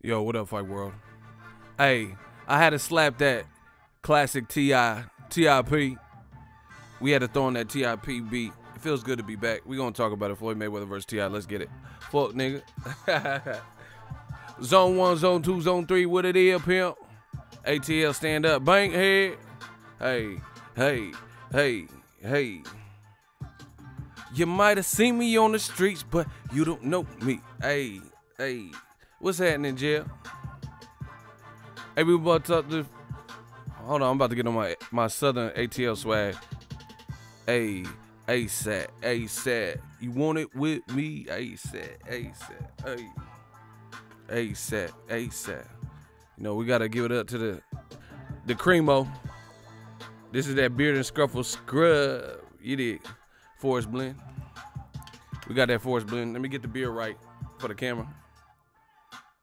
Yo, what up, Fight World? Hey, I had to slap that classic TIP. We had to throw on that TIP beat. It feels good to be back. We gonna talk about it. Floyd Mayweather versus T.I. Let's get it. Fuck, nigga. Zone 1, Zone 2, Zone 3, what it is, pimp? ATL, stand up. Bank head. Hey, hey, hey, hey. You might have seen me on the streets, but you don't know me. Hey, hey. What's happening, jail? Hey, we about to talk this. Hold on, I'm about to get on my Southern ATL swag. Hey, ASAP, ASAP. You want it with me? ASAP, ASAP, hey. ASAP, ASAP. You know, we gotta give it up to the Creamo. This is that beard and scruffle scrub. You did. Forest blend. We got that forest blend. Let me get the beard right for the camera.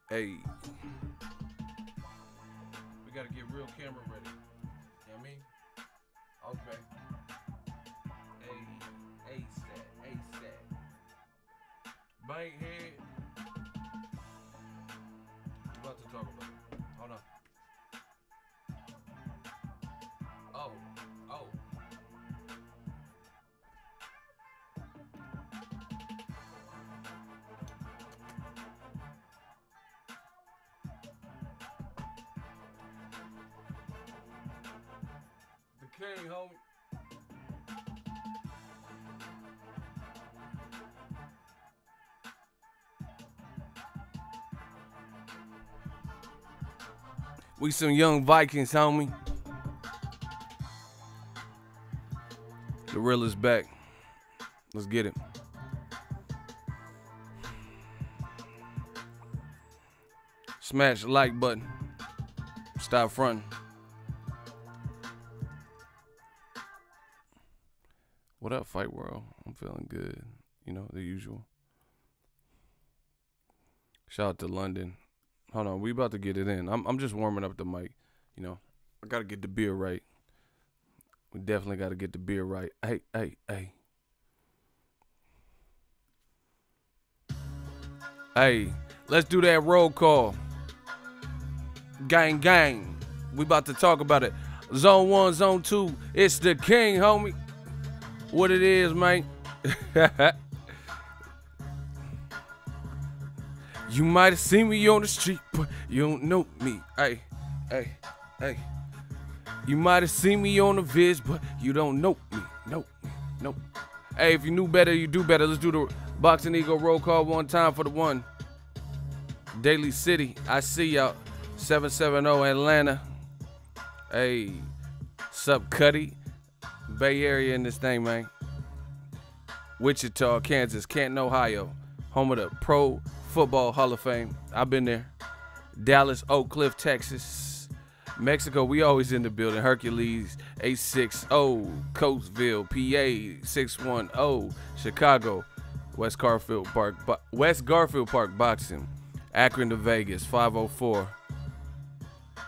Hey. We gotta get real camera ready. You know what I mean? Okay. Hey, ASAP, ASAP. Bank head. We about to talk about it. Hold on. Oh. The king, homie. We some young Vikings, homie. The real is back. Let's get it. Smash the like button. Stop fronting. What up, Fight World? I'm feeling good. You know, the usual. Shout out to London. Hold on, we about to get it in. I'm just warming up the mic. You know, I gotta get the beer right. We definitely gotta get the beer right. Hey, hey, hey. Hey, let's do that roll call. Gang, gang. We about to talk about it. Zone 1, Zone 2. It's the king, homie. What it is, man. You might have seen me on the street, but you don't know me. Hey, hey, hey. You might have seen me on the vids, but you don't know me. Nope, nope. Hey, if you knew better, you do better. Let's do the Boxingego roll call one time for the one. Daly City, I see y'all. 770 Atlanta. Hey, sup, Cuddy? Bay Area in this thing, man. Wichita, Kansas, Canton, Ohio. Home of the Pro Football Hall of Fame. I've been there. Dallas, Oak Cliff, Texas. Mexico, we always in the building. Hercules, 860. Coatesville, PA, 610. Chicago, West Garfield Park Boxing. Akron to Vegas, 504.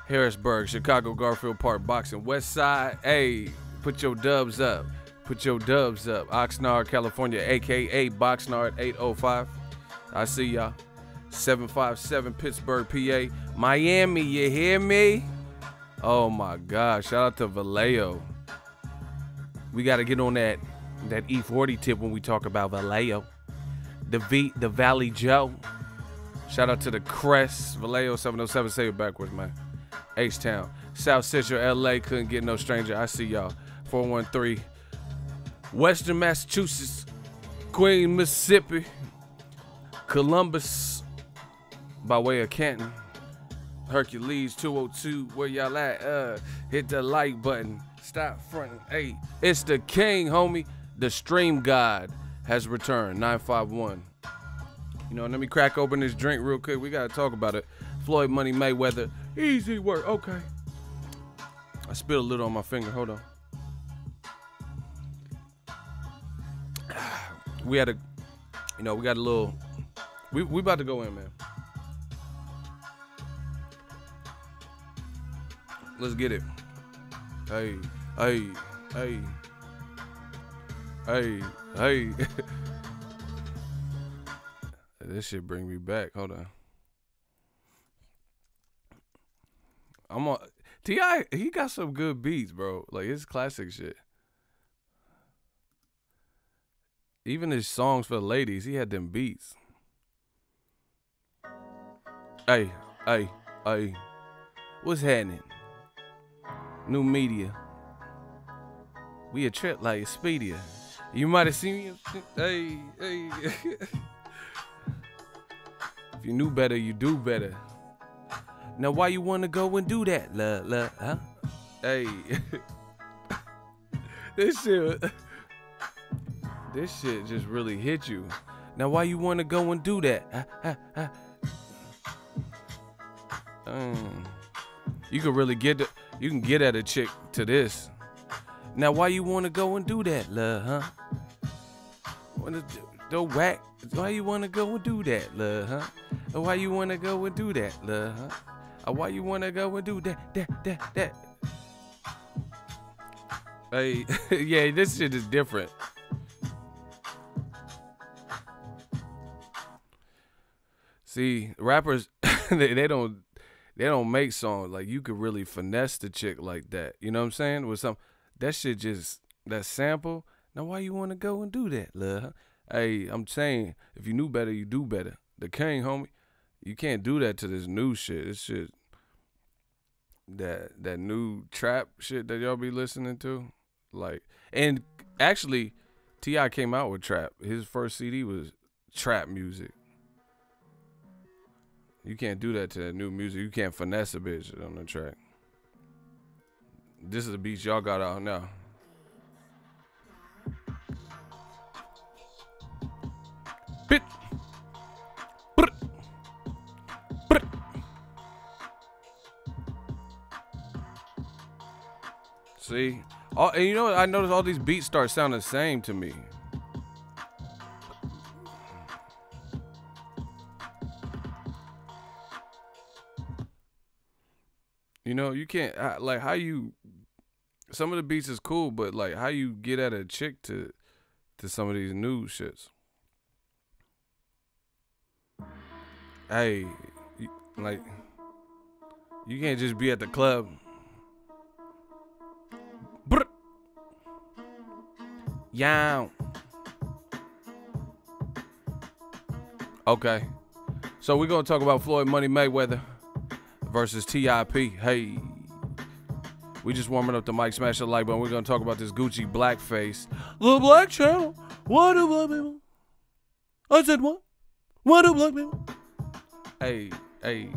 Harrisburg, Chicago, Garfield Park Boxing. West Side, hey, put your dubs up. Put your dubs up. Oxnard, California, a.k.a. Boxnard 805. I see y'all. 757 Pittsburgh, PA. Miami, you hear me? Oh, my God. Shout out to Vallejo. We got to get on that E40 tip when we talk about Vallejo. The Valley Joe. Shout out to the Crest. Vallejo 707. Say it backwards, man. H-Town. South Central, L.A. Couldn't get no stranger. I see y'all. 413. Western Massachusetts. Queen, Mississippi. Columbus. By way of Canton. Hercules 202. Where y'all at? Hit the like button. Stop fronting. Hey, it's the king, homie. The stream god has returned. 951. You know, let me crack open this drink real quick. We got to talk about it. Floyd Money Mayweather. Easy work. Okay. I spilled a little on my finger. Hold on. We had a, you know, we got a little, we about to go in, man. Let's get it. Hey, hey, hey. Hey, hey. This shit bring me back. Hold on. I'm on T.I. He got some good beats, bro. Like his classic shit. Even his songs for the ladies, he had them beats. Hey, hey, hey. What's happening? New media. We a trip like Expedia. You might have seen me. Hey, hey. If you knew better, you do better. Now why you wanna go and do that, huh? Hey. This shit just really hit you. Now why you wanna go and do that? You can really you can get at a chick to this. Now why you wanna go and do that, huh? The whack. Why you wanna go and do that, huh? Why you wanna go and do that, huh? Why you wanna go and do that? Hey, yeah, this shit is different. See, rappers, they don't make songs like you could really finesse the chick like that. You know what I'm saying? With that shit just that sample. Now why you wanna go and do that, huh? Hey, I'm saying if you knew better, you do better. The king, homie, you can't do that to this new shit. This shit, that new trap shit that y'all be listening to, like, and actually, T.I. came out with trap. His first CD was trap music. You can't do that to that new music. You can't finesse a bitch on the track. This is the beats y'all got out now. Bit. See? And you know what? I noticed all these beats start sounding the same to me. You know, you can't, like, how you, some of the beats is cool, but, like, how you get at a chick to some of these new shits. Hey, like, you can't just be at the club. Yow. Okay. So we're going to talk about Floyd Money Mayweather versus T.I.P. Hey. We just warming up the mic, smash the like button. We're going to talk about this Gucci blackface. The Black Channel. What do black people? I said what? What do black people? Hey, hey.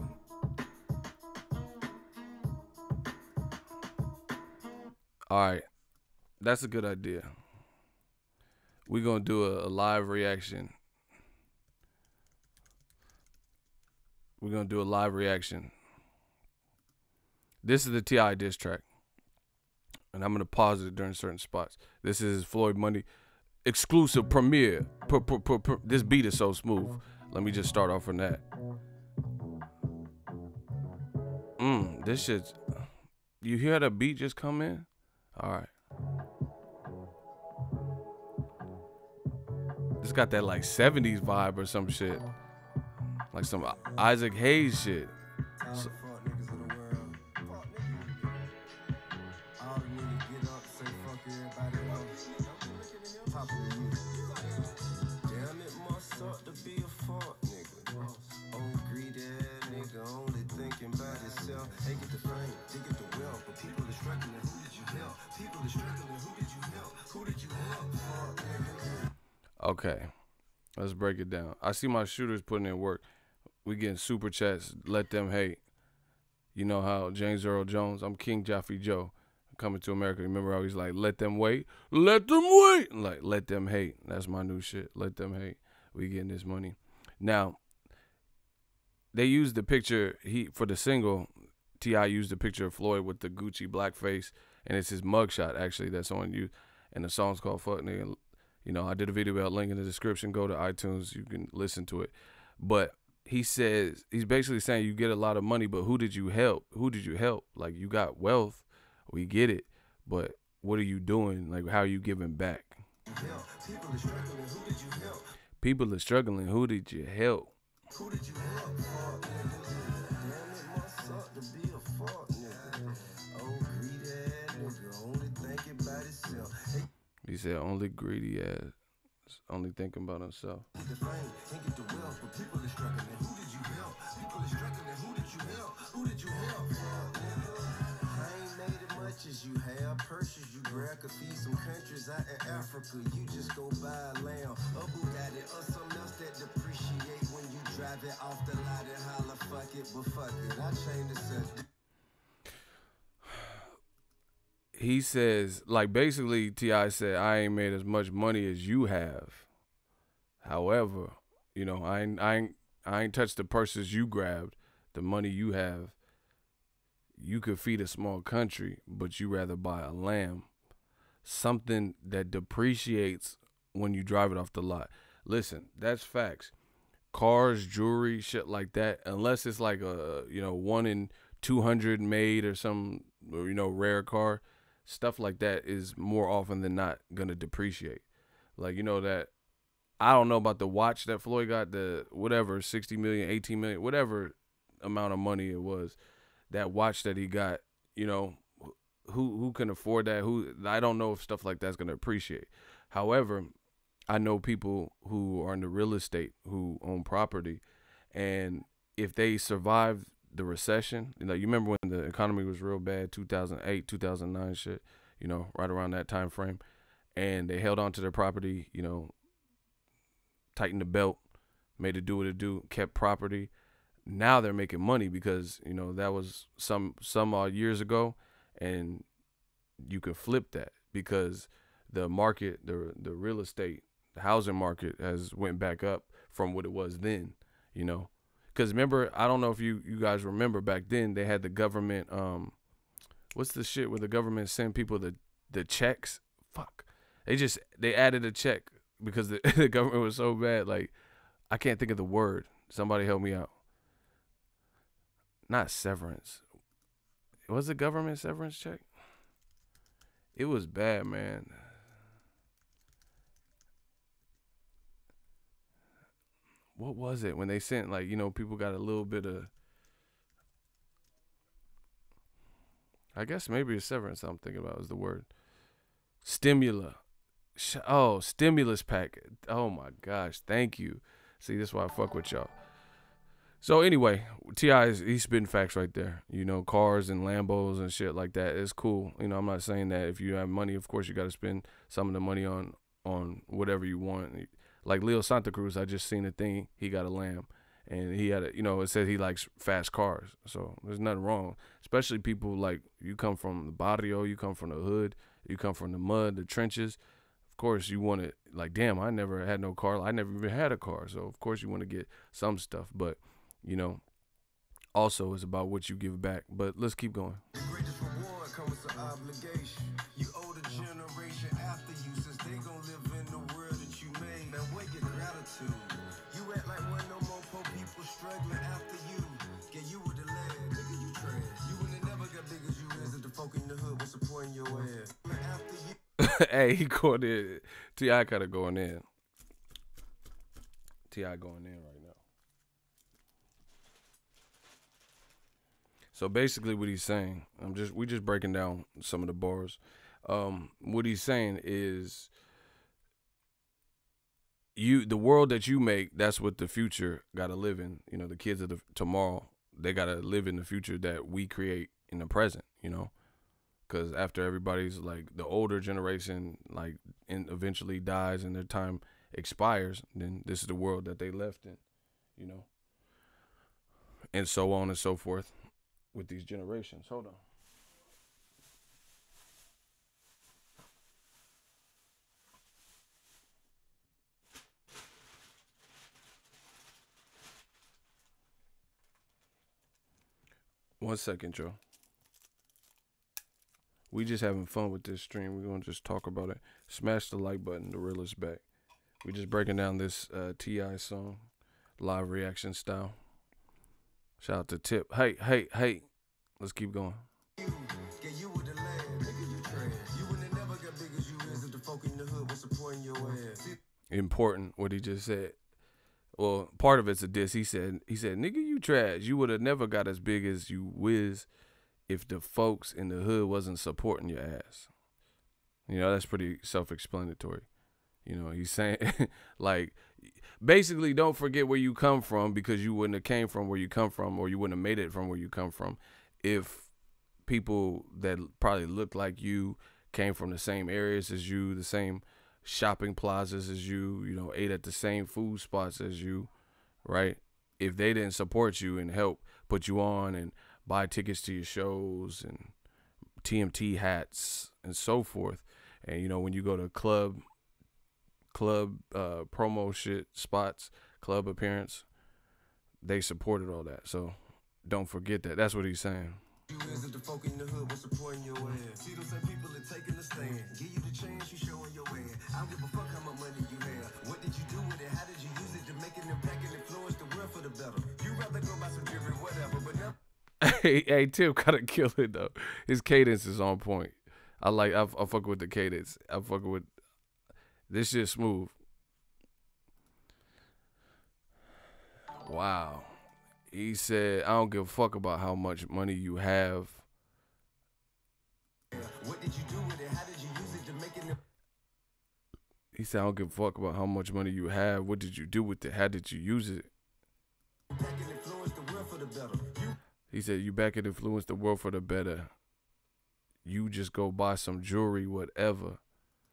All right. That's a good idea. We're going to do a live reaction. We're going to do a live reaction. This is the T.I. diss track. And I'm going to pause it during certain spots. This is Floyd Money exclusive premiere. This beat is so smooth. Let me just start off from that. This shit's... You hear the beat just come in? All right. This got that like 70s vibe or some shit. Like some Isaac Hayes shit. Okay, let's break it down. I see my shooters putting in work. We getting super chats. Let them hate. You know how James Earl Jones, I'm King Joffrey Joe, coming to America. Remember how he's like, let them wait. Let them wait. Like, let them hate. That's my new shit. Let them hate. We getting this money. Now, they used the picture, for the single, T.I. used the picture of Floyd with the Gucci blackface, and it's his mugshot, actually, that's on you. And the song's called Fuck Nigga. You know, I did a video about link in the description. Go to iTunes. You can listen to it. But he says, he's basically saying you get a lot of money, but who did you help? Who did you help? Like, you got wealth. We get it. But what are you doing? Like, how are you giving back? People are struggling. Who did you help? People are struggling. Who did you help? Who did you help? said only greedy ass, only thinking about himself. As you have purses you grab could feed some countries out in Africa. You just go buy a lamb, a Bugatti, or something else that depreciate when you drive it off the lot and holla fuck it, but fuck it, I changed the subject. He says, like, basically T.I. said, I ain't made as much money as you have. However, you know, I ain't touched the purses you grabbed, the money you have. You could feed a small country, but you rather buy a lamb, something that depreciates when you drive it off the lot. Listen, that's facts. Cars, jewelry, shit like that, unless it's like a, you know, 1 in 200 made or some, you know, rare car, stuff like that is more often than not gonna depreciate. Like, you know, that I don't know about the watch that Floyd got, the whatever 60 million, 18 million, whatever amount of money it was. That watch that he got, you know, who can afford that? I don't know if stuff like that's gonna appreciate. However, I know people who are in the real estate who own property, and if they survive the recession, you know, you remember when the economy was real bad, 2008, 2009 shit, you know, right around that time frame, and they held on to their property, you know, tightened the belt, made it do what it do, kept property. Now they're making money because, you know, that was some odd years ago, and you can flip that because the market, the real estate, the housing market has went back up from what it was then, you know. Because remember, I don't know if you guys remember back then, they had the government, what's the shit where the government sent people the checks? Fuck. They added a check because the government was so bad. Like, I can't think of the word. Somebody help me out. Not severance. Was it government severance check? It was bad, man. What was it when they sent, like, you know, people got a little bit of, I guess maybe a severance I'm thinking about is the word. Stimulus pack. Oh my gosh, thank you. See, that's why I fuck with y'all. So anyway, T.I. he's spitting facts right there. You know, cars and Lambos and shit like that. It's cool. You know, I'm not saying that if you have money, of course you got to spend some of the money on whatever you want. Like Leo Santa Cruz, I just seen a thing. He got a Lamb, and he had a, you know, it said he likes fast cars. So there's nothing wrong. Especially people like you come from the barrio, you come from the hood, you come from the mud, the trenches. Of course you want it. Like, damn, I never had no car. I never even had a car. So of course you want to get some stuff, but you know, also it's about what you give back. But let's keep going. The greatest reward comes with obligation. You owe the generation after you, since they gon' live in the world that you made. Now where your gratitude? You act like one no more poor people struggling after you. Yeah, you were the lad, nigga, you trash. You wouldn't never got big as you is if the folk in the hood was supporting your ass. After you. Hey, he caught it. T.I. kind of going in. T.I. going in right now. So basically what he's saying, we just breaking down some of the bars. What he's saying is the world that you make, that's what the future got to live in. You know, the kids of the tomorrow, they got to live in the future that we create in the present, you know? Because after everybody's, like, the older generation, like, and eventually dies and their time expires, then this is the world that they left in, you know? And so on and so forth. With these generations. Hold on. One second, Joe. We just having fun with this stream. We're going to just talk about it. Smash the like button. The real is back. We just breaking down this T.I. song. Live reaction style. Shout out to Tip. Hey. Let's keep going. Important what he just said. Well, part of it's a diss. He said, nigga, you trash. You would have never got as big as you whiz if the folks in the hood wasn't supporting your ass. You know, that's pretty self-explanatory. You know, he's saying, like, basically, don't forget where you come from, because you wouldn't have came from where you come from, or you wouldn't have made it from where you come from if people that probably look like you came from the same areas as you, the same shopping plazas as you, you know, ate at the same food spots as you, right? If they didn't support you and help put you on and buy tickets to your shows and TMT hats and so forth, and, you know, when you go to club promo shit spots, club appearance, they supported all that. So don't forget that. That's what he's saying. You is the folk in the hood, what's supporting your ass? See those same people that taking the stand. Give you the chance, you showing your ass. I don't give a fuck how much money you have. What did you do with it? How did you use it to make an impact and influence the world for the better? You rather go buy some jewelry, whatever, but never. Hey, Tim gotta kill it though. His cadence is on point. I fuck with the cadence. I fuck with this shit smooth. Wow. He said, I don't give a fuck about how much money you have. What did you do with it? How did you use it to make it? He said, I don't give a fuck about how much money you have. What did you do with it? How did you use it? Back and influence the world for the better. He said, you back and influence the world for the better. You just go buy some jewelry, whatever.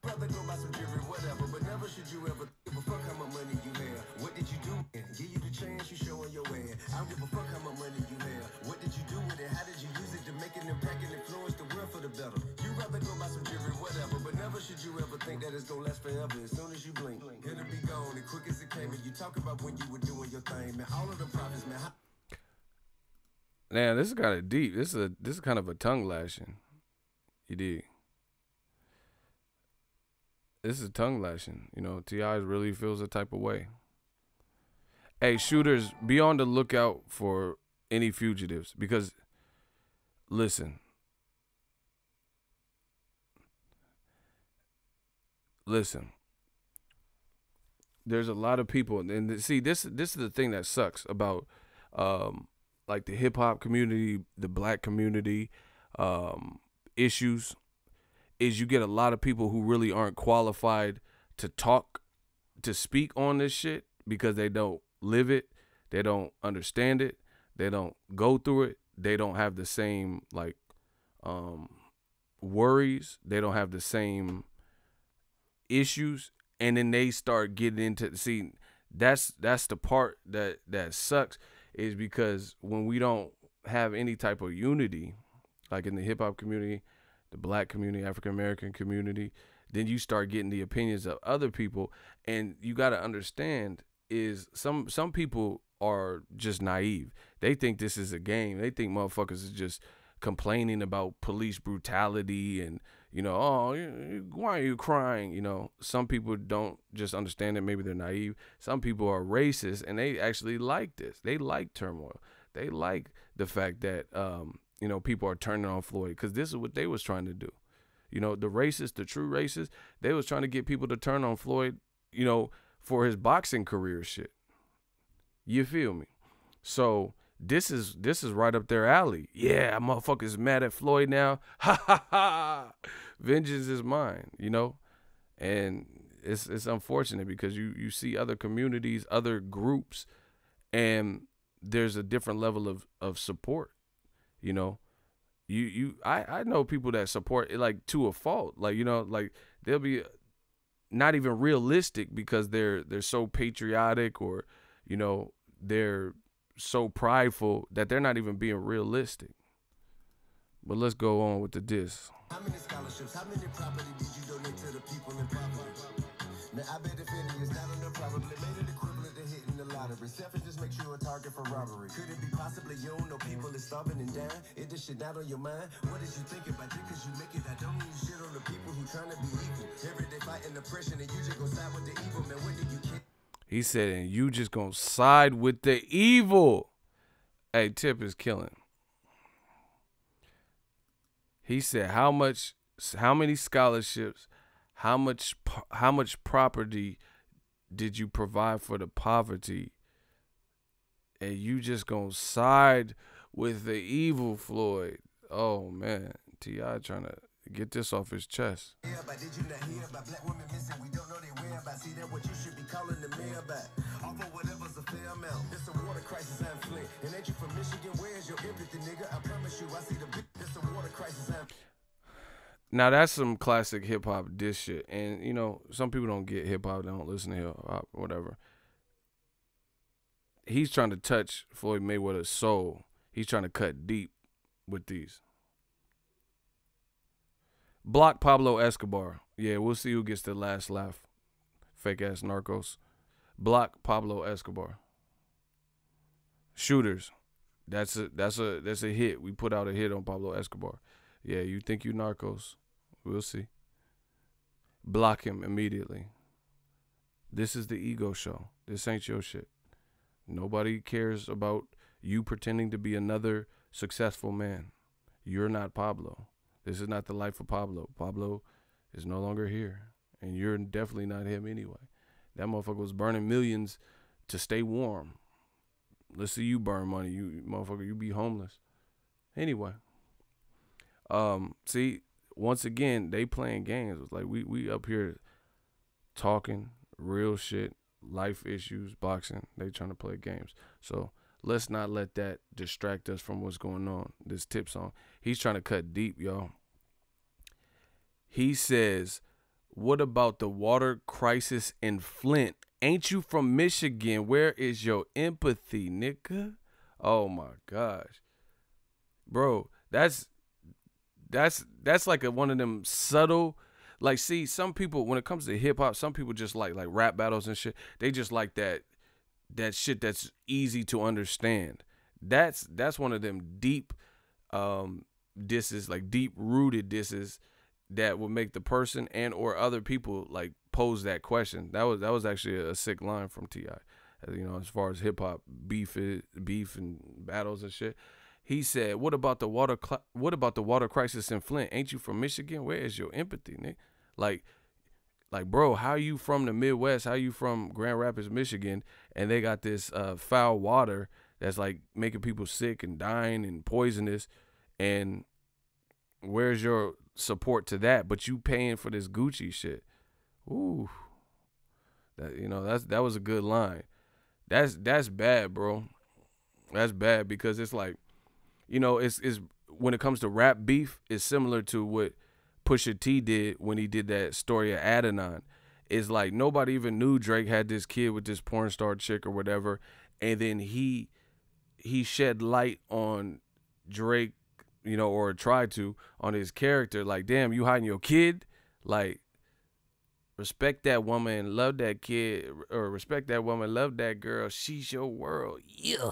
Rather go buy some jewelry, whatever, but never should you ever give a fuck how much money you have. What did you do? Give you the chance, you showing your ass. I don't give a fuck how much money you have. What did you do with it? How did you use it to make an impact and influence the world for the better? You rather go buy some jewelry, whatever, but never should you ever think that it's gonna last forever. As soon as you blink, it'll be gone as quick as it came. And you talk about when you were doing your thing, man. All of them profits, man. Man, this is kind of deep. This is kind of a tongue lashing. You dig? This is tongue lashing. You know, T.I. really feels a type of way. Hey, shooters, be on the lookout for any fugitives, because, listen, there's a lot of people, and see, this is the thing that sucks about, like, the hip hop community, the black community, issues, is you get a lot of people who really aren't qualified to speak on this shit, because they don't live it, they don't understand it, they don't go through it, they don't have the same, like, worries, they don't have the same issues, and then they start getting into, see, that's the part that sucks, is because when we don't have any type of unity, like in the hip hop community, the black community, African American community, then you start getting the opinions of other people. And you got to understand is some people are just naive. They think this is a game. They think motherfuckers is just complaining about police brutality and, you know, oh, why are you crying? You know, some people don't just understand it. Maybe they're naive. Some people are racist and they actually like this. They like turmoil. They like the fact that, you know, people are turning on Floyd, because this is what they was trying to do. You know, the racists, the true racists, they was trying to get people to turn on Floyd, you know, for his boxing career shit. You feel me? So this is right up their alley. Yeah, motherfuckers mad at Floyd now. Ha ha ha. Vengeance is mine, you know? And it's unfortunate, because you see other communities, other groups, and there's a different level of support. You know, I know people that support it, like, to a fault. Like, you know, like, they'll be not even realistic because they're so patriotic, or, you know, they're so prideful that they're not even being realistic. But let's go on with the diss. How many scholarships, how many property did you donate to the people in poverty? Now, I bet if any is not on the probably made it equivalent to hitting the lottery. Selfishness makes you a target for robbery. Could it be possibly you don't know people is starving and dying? Is this shit not on your mind? What is you thinking about it? Cause you make it. I don't mean shit on the people who trying to be equal. Every day fighting oppression, and you just go side with the evil. Man, when did you kill? He said, and you just gonna side with the evil. Hey, Tip is killing. He said, how many scholarships, how much property did you provide for the poverty? And you just gonna side with the evil, Floyd. Oh man, T.I. Get this off his chest. Now that's some classic hip hop diss shit, and you know some people don't get hip hop, they don't listen to hip hop, whatever. He's trying to touch Floyd Mayweather's soul. He's trying to cut deep with these. Block Pablo Escobar. Yeah, we'll see who gets the last laugh. Fake ass narcos. Block Pablo Escobar. Shooters. That's a hit. We put out a hit on Pablo Escobar. Yeah, you think you narcos. We'll see. Block him immediately. This is the ego show. This ain't your shit. Nobody cares about you pretending to be another successful man. You're not Pablo. This is not the life of Pablo. Pablo is no longer here. And you're definitely not him anyway. That motherfucker was burning millions to stay warm. Let's see you burn money. You motherfucker, you be homeless. Anyway. See, once again, they playing games. It's like we up here talking real shit, life issues, boxing. They trying to play games. So let's not let that distract us from what's going on. This tip song. He's trying to cut deep, y'all. He says, what about the water crisis in Flint? Ain't you from Michigan? Where is your empathy, nigga? Oh my gosh. Bro, that's like one of them subtle, like, see, some people, when it comes to hip hop, some people just like rap battles and shit. They just like that shit that's easy to understand. That's one of them deep disses, like deep rooted disses that will make the person and or other people like pose that question. That was actually a sick line from T.I. You know, as far as hip hop beef and battles and shit. He said, what about the water crisis in Flint? Ain't you from Michigan? Where is your empathy, nigga? Like, bro, how you from the Midwest? How you from Grand Rapids, Michigan? And they got this foul water that's like making people sick and dying and poisonous. And where's your support to that? But you paying for this Gucci shit. Ooh. That was a good line. That's bad, bro. That's bad because it's like, you know, it's when it comes to rap beef, it's similar to what Pusha T did when he did that story of Adidon. It's like nobody even knew Drake had this kid with this porn star chick or whatever, and then he shed light on Drake, you know, or tried to, on his character. Like, damn, you hiding your kid? Like, respect that woman, love that kid, or respect that woman, love that girl. She's your world. Yeah.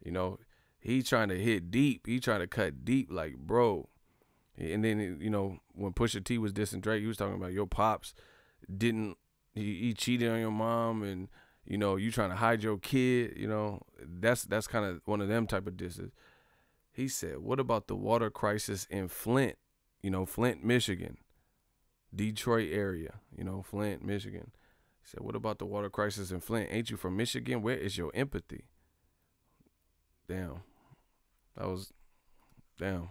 You know, he trying to hit deep. He trying to cut deep, like, bro. And then, you know, when Pusha T was dissing Drake, he was talking about your pops he cheated on your mom, and, you know, you trying to hide your kid. You know, that's kind of one of them type of disses. He said, what about the water crisis in Flint? You know, Flint, Michigan, Detroit area, you know, Flint, Michigan. He said, what about the water crisis in Flint? Ain't you from Michigan? Where is your empathy? Damn. Damn.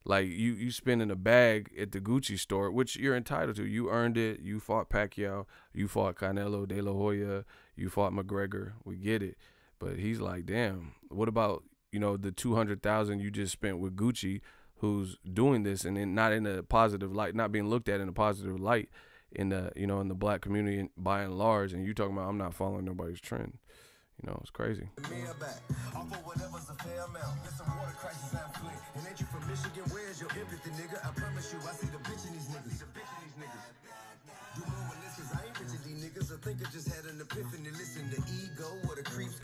Like, you spending a bag at the Gucci store, which you're entitled to. You earned it. You fought Pacquiao. You fought Canelo de la Hoya. You fought McGregor. We get it. But he's like, damn, what about, you know, the $200,000 you just spent with Gucci, who's doing this and then not in a positive light, not being looked at in a positive light in the, you know, in the black community by and large, and you talking about I'm not following nobody's trend. You know, it's crazy.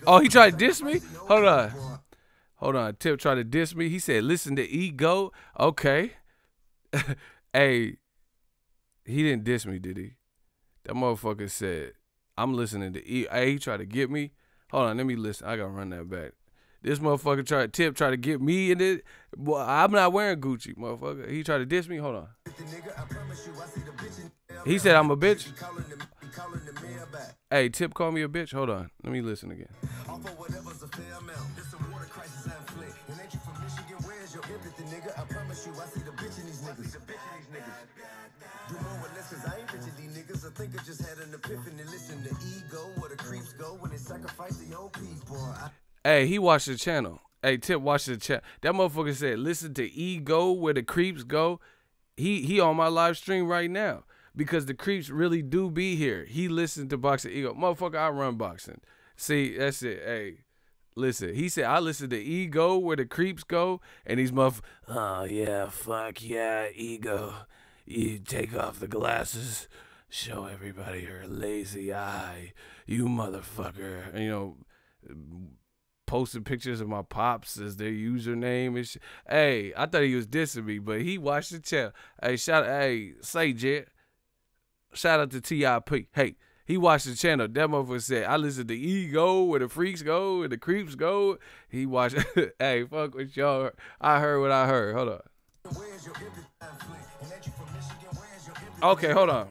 Oh, he tried to diss me? Hold on. Tip tried to diss me. He said, listen to ego. Okay. Hey, he didn't diss me, did he? That motherfucker said, I'm listening to ego. Hey, he tried to get me. Hold on, let me listen. I gotta run that back. This motherfucker tried to get me in it. Boy, I'm not wearing Gucci, motherfucker. He tried to diss me. Hold on. He said I'm a bitch. Hey, Tip called me a bitch. Hold on. Let me listen again. niggas. Do more or less, cause I ain't bitching these niggas. I think I just had an epiphany. Listen to ego, where the creeps go when they sacrifice their own people. Hey, he watched the channel. Hey, Tip watched the channel. That motherfucker said, listen to ego, where the creeps go. He on my live stream right now because the creeps really do be here. He listened to Boxingego. Motherfucker, I run boxing. See, that's it. Hey, listen. He said, I listen to ego, where the creeps go. And these motherfuckers, oh, yeah, fuck yeah, ego. You take off the glasses, show everybody your lazy eye, you motherfucker. And, you know, posting pictures of my pops as their username and shit. Hey, I thought he was dissing me, but he watched the channel. Hey, say Jet. Shout out to TIP. Hey, he watched the channel. That motherfucker said, I listen to ego, where the freaks go, where the creeps go. He watched. Hey, fuck with y'all. I heard what I heard. Hold on. Okay, hold on.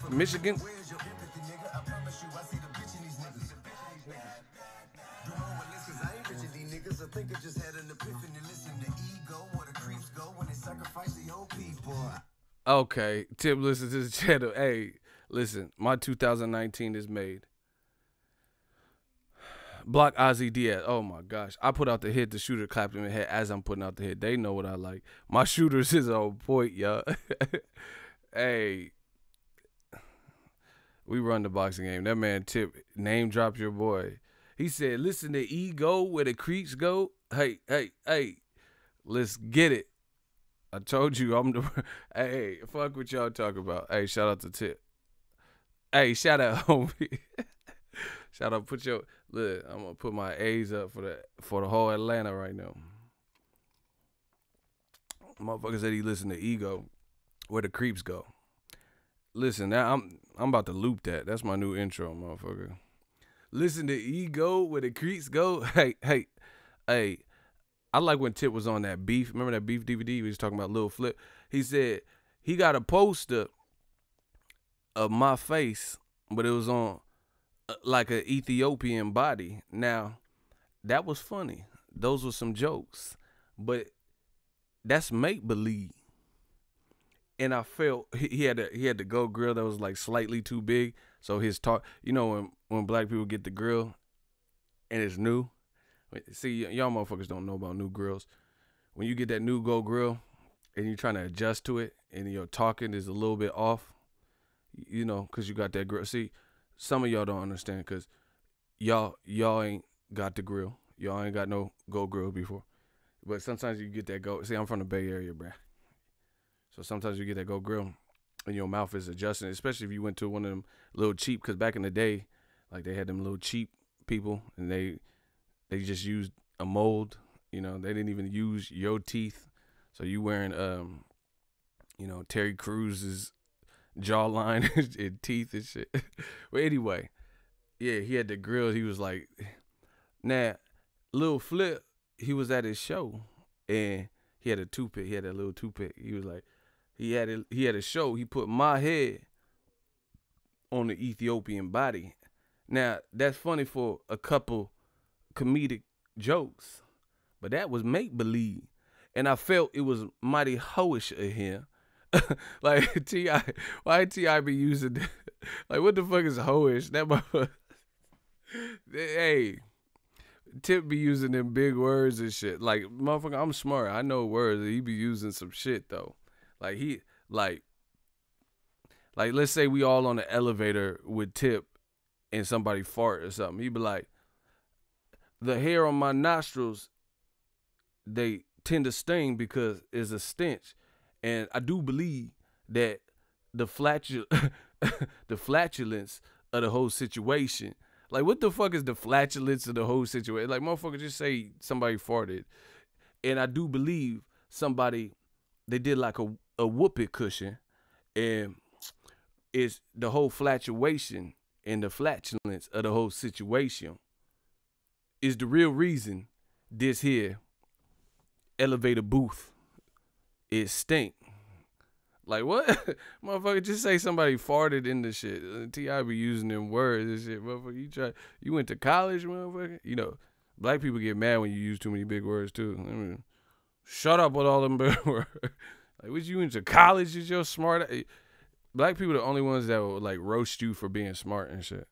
Michigan. Okay, Tip, listen to the channel. Hey, listen, my 2019 is made. Block Ozzy Diaz. Oh my gosh. I put out the hit, the shooter clapped in the head as I'm putting out the hit. They know what I like. My shooters is on point, y'all. Hey. We run the boxing game. That man Tip name dropped your boy. He said, listen to ego, where the creeps go. Hey. Let's get it. I told you I'm the hey, fuck what y'all talk about. Hey, shout out to Tip. Hey, shout out homie. Shout out, look, I'm gonna put my A's up for the whole Atlanta right now. Motherfucker said he listened to ego, where the creeps go. Listen, now I'm about to loop that. That's my new intro, motherfucker. Listen to ego, where the creeps go. Hey. I like when Tip was on that Beef. Remember that Beef DVD? He was talking about Lil Flip. He said he got a poster of my face, but it was on like an Ethiopian body. Now, that was funny. Those were some jokes. But that's make-believe. And I felt he had the Go grill that was like slightly too big. So his talk, you know, when black people get the grill and it's new. See, y'all motherfuckers don't know about new grills. When you get that new Go grill and you're trying to adjust to it and your talking is a little bit off, you know, because you got that grill. See, some of y'all don't understand because y'all ain't got the grill. Y'all ain't got no Go grill before. But sometimes you get that Go. See, I'm from the Bay Area, bruh. So sometimes you get that Go grill and your mouth is adjusting, especially if you went to one of them little cheap, because back in the day, like they had them little cheap people and they just used a mold, you know, they didn't even use your teeth. So you wearing, you know, Terry Cruz's jawline and teeth and shit. But anyway, yeah, he had the grill. He was like, now, Lil Flip, he was at his show and he had a toothpick. He had that little toothpick. He was like, he had a show. He put my head on the Ethiopian body. Now, that's funny for a couple comedic jokes, but that was make-believe. And I felt it was mighty hoish of him. Like, T.I., why T.I. be using that? Like, what the fuck is hoish? That motherfucker. Hey, Tip be using them big words and shit. Like, motherfucker, I'm smart. I know words. He be using some shit, though. Like, like, let's say we all on the elevator with Tip and somebody fart or something. He be like, the hair on my nostrils, they tend to sting because it's a stench. And I do believe that the flatulence of the whole situation. Like, what the fuck is the flatulence of the whole situation? Like, motherfucker, just say somebody farted. And I do believe they did like a whoopee cushion. And it's the whole flatulation and the flatulence of the whole situation is the real reason this here elevator booth is stink. Like, what? Motherfucker, just say somebody farted in the shit. T.I. be using them words and shit. Motherfucker, you went to college, motherfucker? You know, black people get mad when you use too many big words, too. I mean, shut up with all them big words. Like, what, you went to college? Is your smart? Black people are the only ones that will, like, roast you for being smart and shit.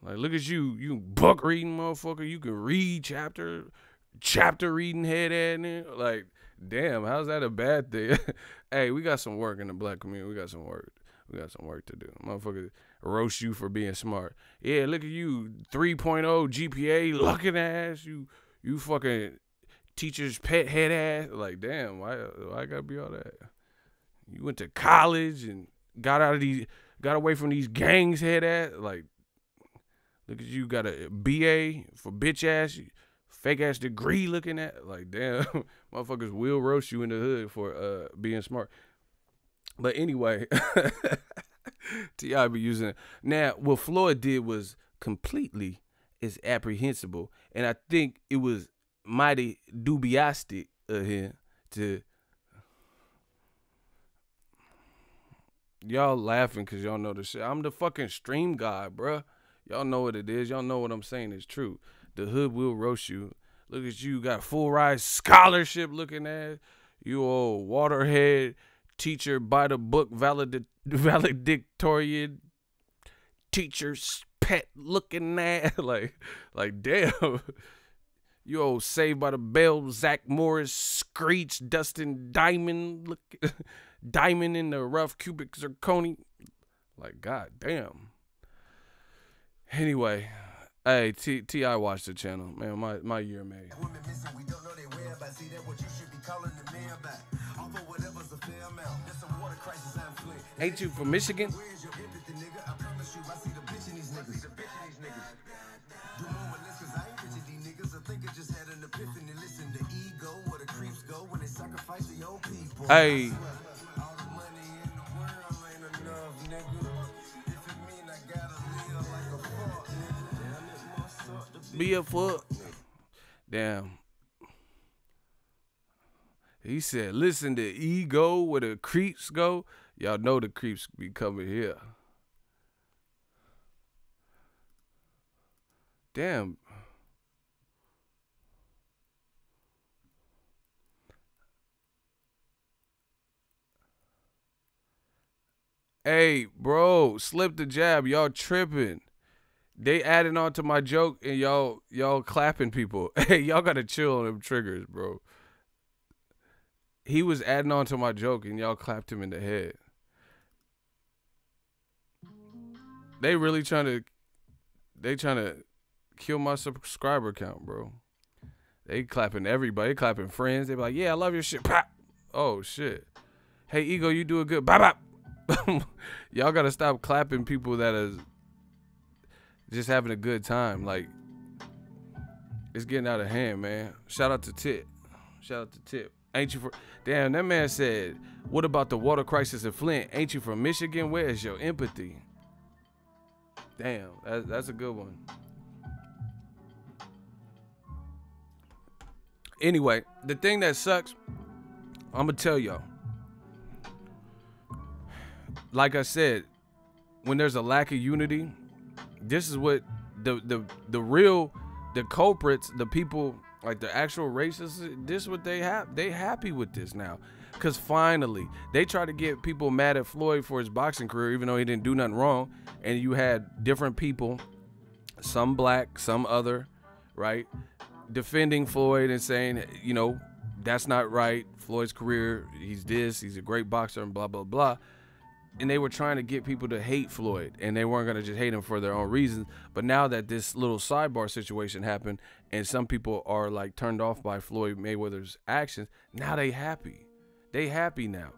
Like, look at you. You book reading, motherfucker. You can read chapter reading head ass. Like, damn, how's that a bad thing? Hey, we got some work in the black community. We got some work to do. Motherfucker roast you for being smart. Yeah, look at you, 3.0 GPA looking ass. You fucking teacher's pet head ass. Like, damn, why I gotta be all that? You went to college and got away from these gangs head ass. Like, look at you, got a BA for bitch ass. Fake ass degree looking at. Like, damn, motherfuckers will roast you in the hood for being smart. But anyway, T.I. be using it. Now, what Floyd did was completely is apprehensible. And I think it was mighty dubiosity of him to. Y'all laughing because y'all know the shit. I'm the fucking stream god, bruh. Y'all know what it is. Y'all know what I'm saying is true. The hood will roast you. Look at you, got full ride scholarship looking at you, old waterhead teacher by the book valedictorian teacher's pet looking at. like damn. You old Saved by the Bell, Zach Morris, Screech, Dustin Diamond, Diamond in the rough cubic zirconia. Like, god damn. Anyway, hey, T.I. watched the channel. Man, my year made. Ain't you from Michigan? Hey. Be a foot. Damn. He said, listen to ego where the creeps go. Y'all know the creeps be coming here. Damn. Hey, bro, slip the jab. Y'all tripping. They adding on to my joke and y'all clapping people. Hey, y'all gotta chill on them triggers, bro. He was adding on to my joke and y'all clapped him in the head. They really trying to kill my subscriber count, bro. They clapping everybody. They clapping friends. They be like, yeah, I love your shit. Pop. Oh shit. Hey, Ego, you do it good. Bop bop. Y'all gotta stop clapping people that is just having a good time. Like, it's getting out of hand, man. Shout out to Tip. Ain't you from? Damn, that man said, what about the water crisis in Flint? Ain't you from Michigan? Where is your empathy? Damn, that's a good one. Anyway, the thing that sucks, I'm going to tell y'all. Like I said, when there's a lack of unity, this is what the culprits, the people, like the actual racists, this is what they have. They happy with this now. Because finally, they try to get people mad at Floyd for his boxing career, even though he didn't do nothing wrong. And you had different people, some black, some other, right, defending Floyd and saying, you know, that's not right. Floyd's career, he's a great boxer and blah, blah, blah. And they were trying to get people to hate Floyd, and they weren't going to just hate him for their own reasons. But now that this little sidebar situation happened and some people are like turned off by Floyd Mayweather's actions, now they happy. They happy now.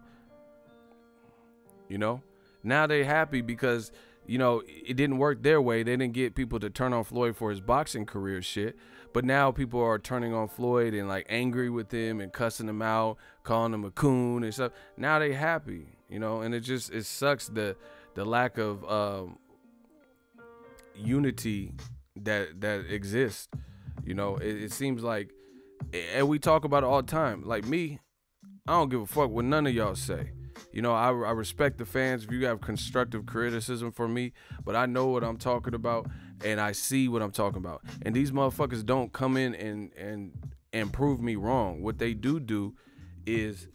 You know? Now they happy because, you know, it didn't work their way. They didn't get people to turn on Floyd for his boxing career shit. But now people are turning on Floyd and like angry with him and cussing him out, calling him a coon and stuff. Now they happy, you know, and it sucks the lack of unity that exists. You know, it seems like, and we talk about it all the time. Like me, I don't give a fuck what none of y'all say. You know, I respect the fans if you have constructive criticism for me, but I know what I'm talking about and I see what I'm talking about. And these motherfuckers don't come in and prove me wrong. What they do is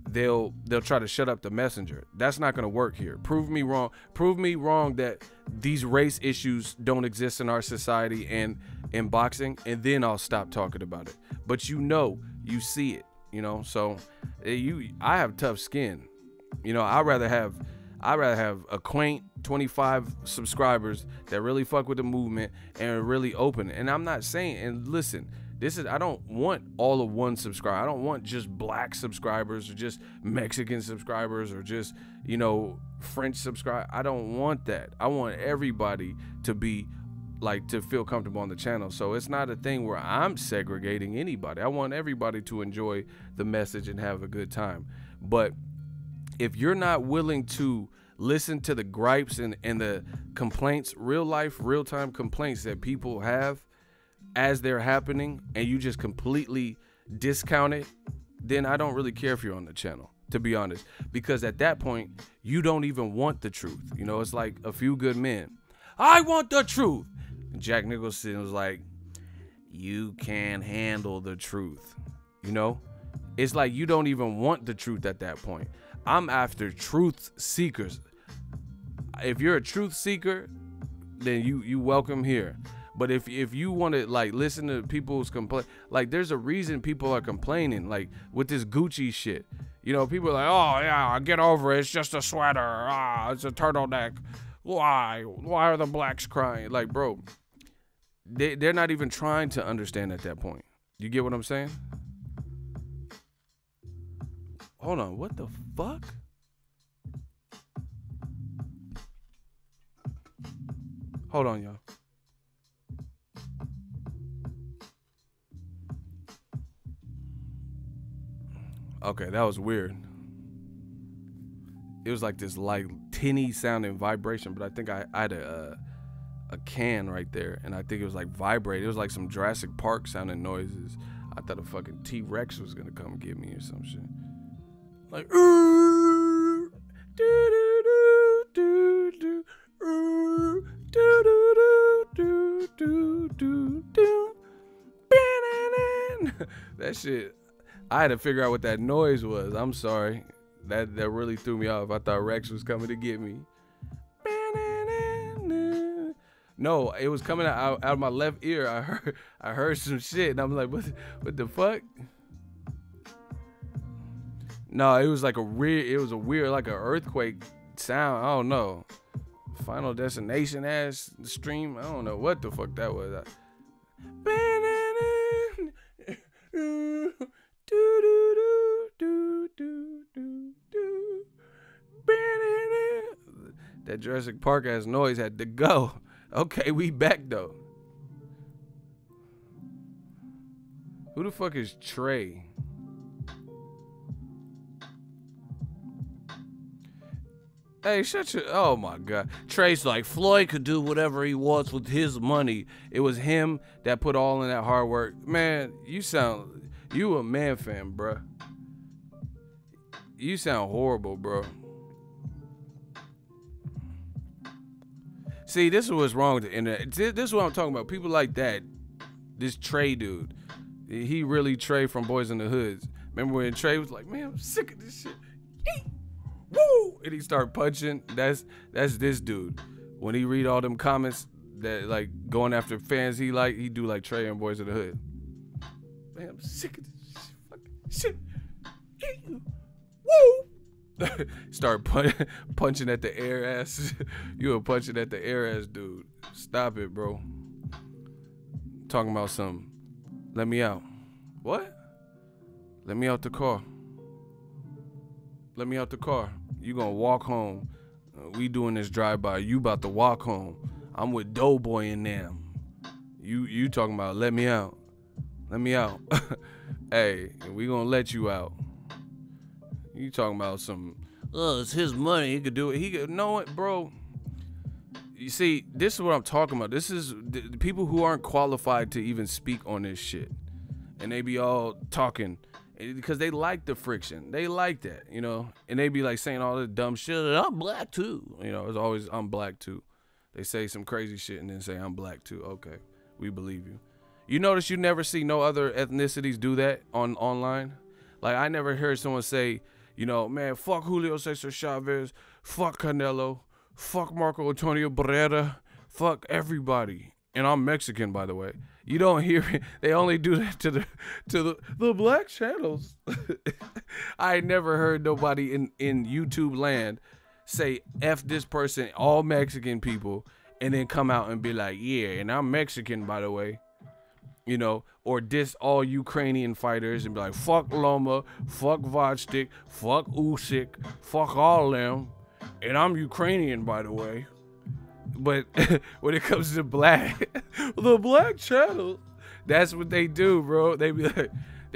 they'll try to shut up the messenger. That's not gonna work here. Prove me wrong. Prove me wrong that these race issues don't exist in our society and in boxing, and then I'll stop talking about it. But you know, you see it, you know. So I have tough skin. You know, I'd rather have a quaint 25 subscribers that really fuck with the movement and are really open. And I'm not saying, and listen, I don't want all of one subscriber. I don't want just black subscribers or just Mexican subscribers or just, you know, French subscribers. I don't want that. I want everybody to be like, to feel comfortable on the channel. So it's not a thing where I'm segregating anybody. I want everybody to enjoy the message and have a good time. But if you're not willing to listen to the gripes and the complaints, real life, real time complaints that people have as they're happening, and you just completely discount it, then I don't really care if you're on the channel, to be honest. Because at that point, you don't even want the truth. You know, it's like A Few Good Men. I want the truth. And Jack Nicholson was like, you can't handle the truth. You know, it's like you don't even want the truth at that point. I'm after truth seekers. If you're a truth seeker, then you welcome here. But if you want to like listen to people's complaint, like there's a reason people are complaining, like with this Gucci shit. You know, people are like, oh yeah, get over it. It's just a sweater. It's a turtleneck. Why are the blacks crying? Like, bro, they're not even trying to understand at that point. You get what I'm saying? Hold on, what the fuck? Hold on, y'all. Okay, that was weird. It was like this like tinny sounding vibration, but I think I had a can right there, and I think it was like vibrating. It was like some Jurassic Park sounding noises. I thought a fucking T-Rex was gonna come get me or some shit. Like, do do do do do do do do do do. That shit. I had to figure out what that noise was. I'm sorry. That really threw me off. I thought Rex was coming to get me. No, it was coming out of my left ear. I heard some shit, and I'm like, what the fuck? No, it was like a weird like an earthquake sound. I don't know. Final Destination ass stream. I don't know what the fuck that was. That Jurassic Park ass noise had to go. Okay, we back though. Who the fuck is Trey? Hey, shut your... Oh, my God. Trey's like, Floyd could do whatever he wants with his money. It was him that put all in that hard work. Man, you a man fan, bruh. You sound horrible, bro. See, this is what's wrong with the internet. This is what I'm talking about. People like that. This Trey dude. He really Trey from Boys in the Hoods. Remember when Trey was like, man, I'm sick of this shit. Woo! And he start punching. That's this dude. When he read all them comments that like going after fans he do like Trey and Boys in the Hood. Man, I'm sick of this shit. Woo! Start punching at the air ass. You a punching at the air ass dude. Stop it, bro. Talking about something. Let me out. What? Let me out the car. Let me out the car. You gonna walk home. We doing this drive-by. You about to walk home. I'm with Doughboy and them. You talking about let me out. Let me out. Hey, we gonna let you out. You talking about some, it's his money. He could do it. He could know it, bro. You see, this is what I'm talking about. This is the people who aren't qualified to even speak on this shit. And they be all talking because they like the friction. They like that, you know. And they be like saying all this dumb shit. I'm black too. You know, it's always I'm black too. They say some crazy shit and then say I'm black too. Okay, we believe you. You notice you never see no other ethnicities do that online. Like I never heard someone say, you know, man, fuck Julio Cesar Chavez, fuck Canelo, fuck Marco Antonio Barrera, fuck everybody. And I'm Mexican, by the way. You don't hear it. They only do that to the black channels. I never heard nobody in YouTube land say F this person, all Mexican people, and then come out and be like, yeah, and I'm Mexican, by the way. You know, or diss all Ukrainian fighters and be like, fuck Loma, fuck Vodstick, fuck Usyk, fuck all them, and I'm Ukrainian, by the way. But when it comes to black, the black channel, that's what they do, bro. They be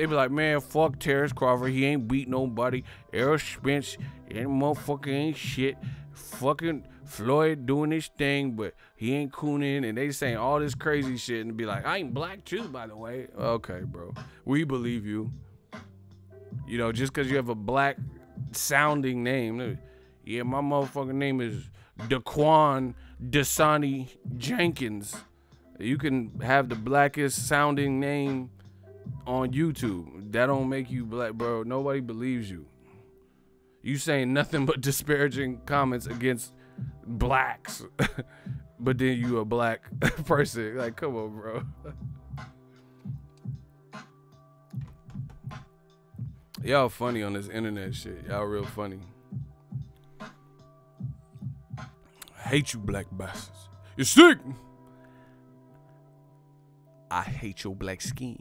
like, man, fuck Terrence Crawford. He ain't beat nobody. Errol Spence, that motherfucker ain't shit. Fucking Floyd doing his thing, but he ain't cooning. And they saying all this crazy shit and be like, I ain't black too, by the way. Okay, bro. We believe you. You know, just because you have a black sounding name. Yeah, my motherfucking name is Daquan Dasani Jenkins. You can have the blackest sounding name on YouTube. That don't make you black, bro. Nobody believes you. You saying nothing but disparaging comments against blacks, but then you a black person. Like, come on, bro. Y'all funny on this internet shit. Y'all real funny. Hate you, black bastards. You're sick. I hate your black skin.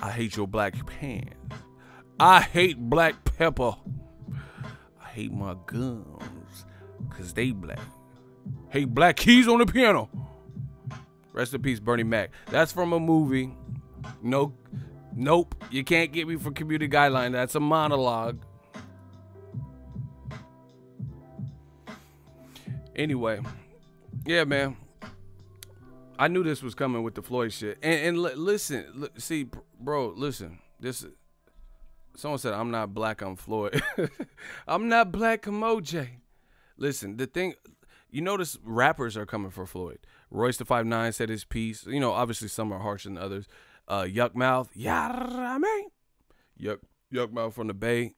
I hate your black pants. I hate black pepper. I hate my gums, cause they black. Hate black keys on the piano. Rest in peace, Bernie Mac. That's from a movie. No, nope. You can't get me for community guideline. That's a monologue. Anyway, yeah, man. I knew this was coming with the Floyd shit. And listen, see, bro, listen. This. Someone said, I'm not black, I'm Floyd. I'm not black, I'm OJ. Listen, the thing, you notice rappers are coming for Floyd. Royce the 5'9" said his piece. You know, obviously some are harsher than others. Yuck Mouth, Yuck Mouth from the Bay.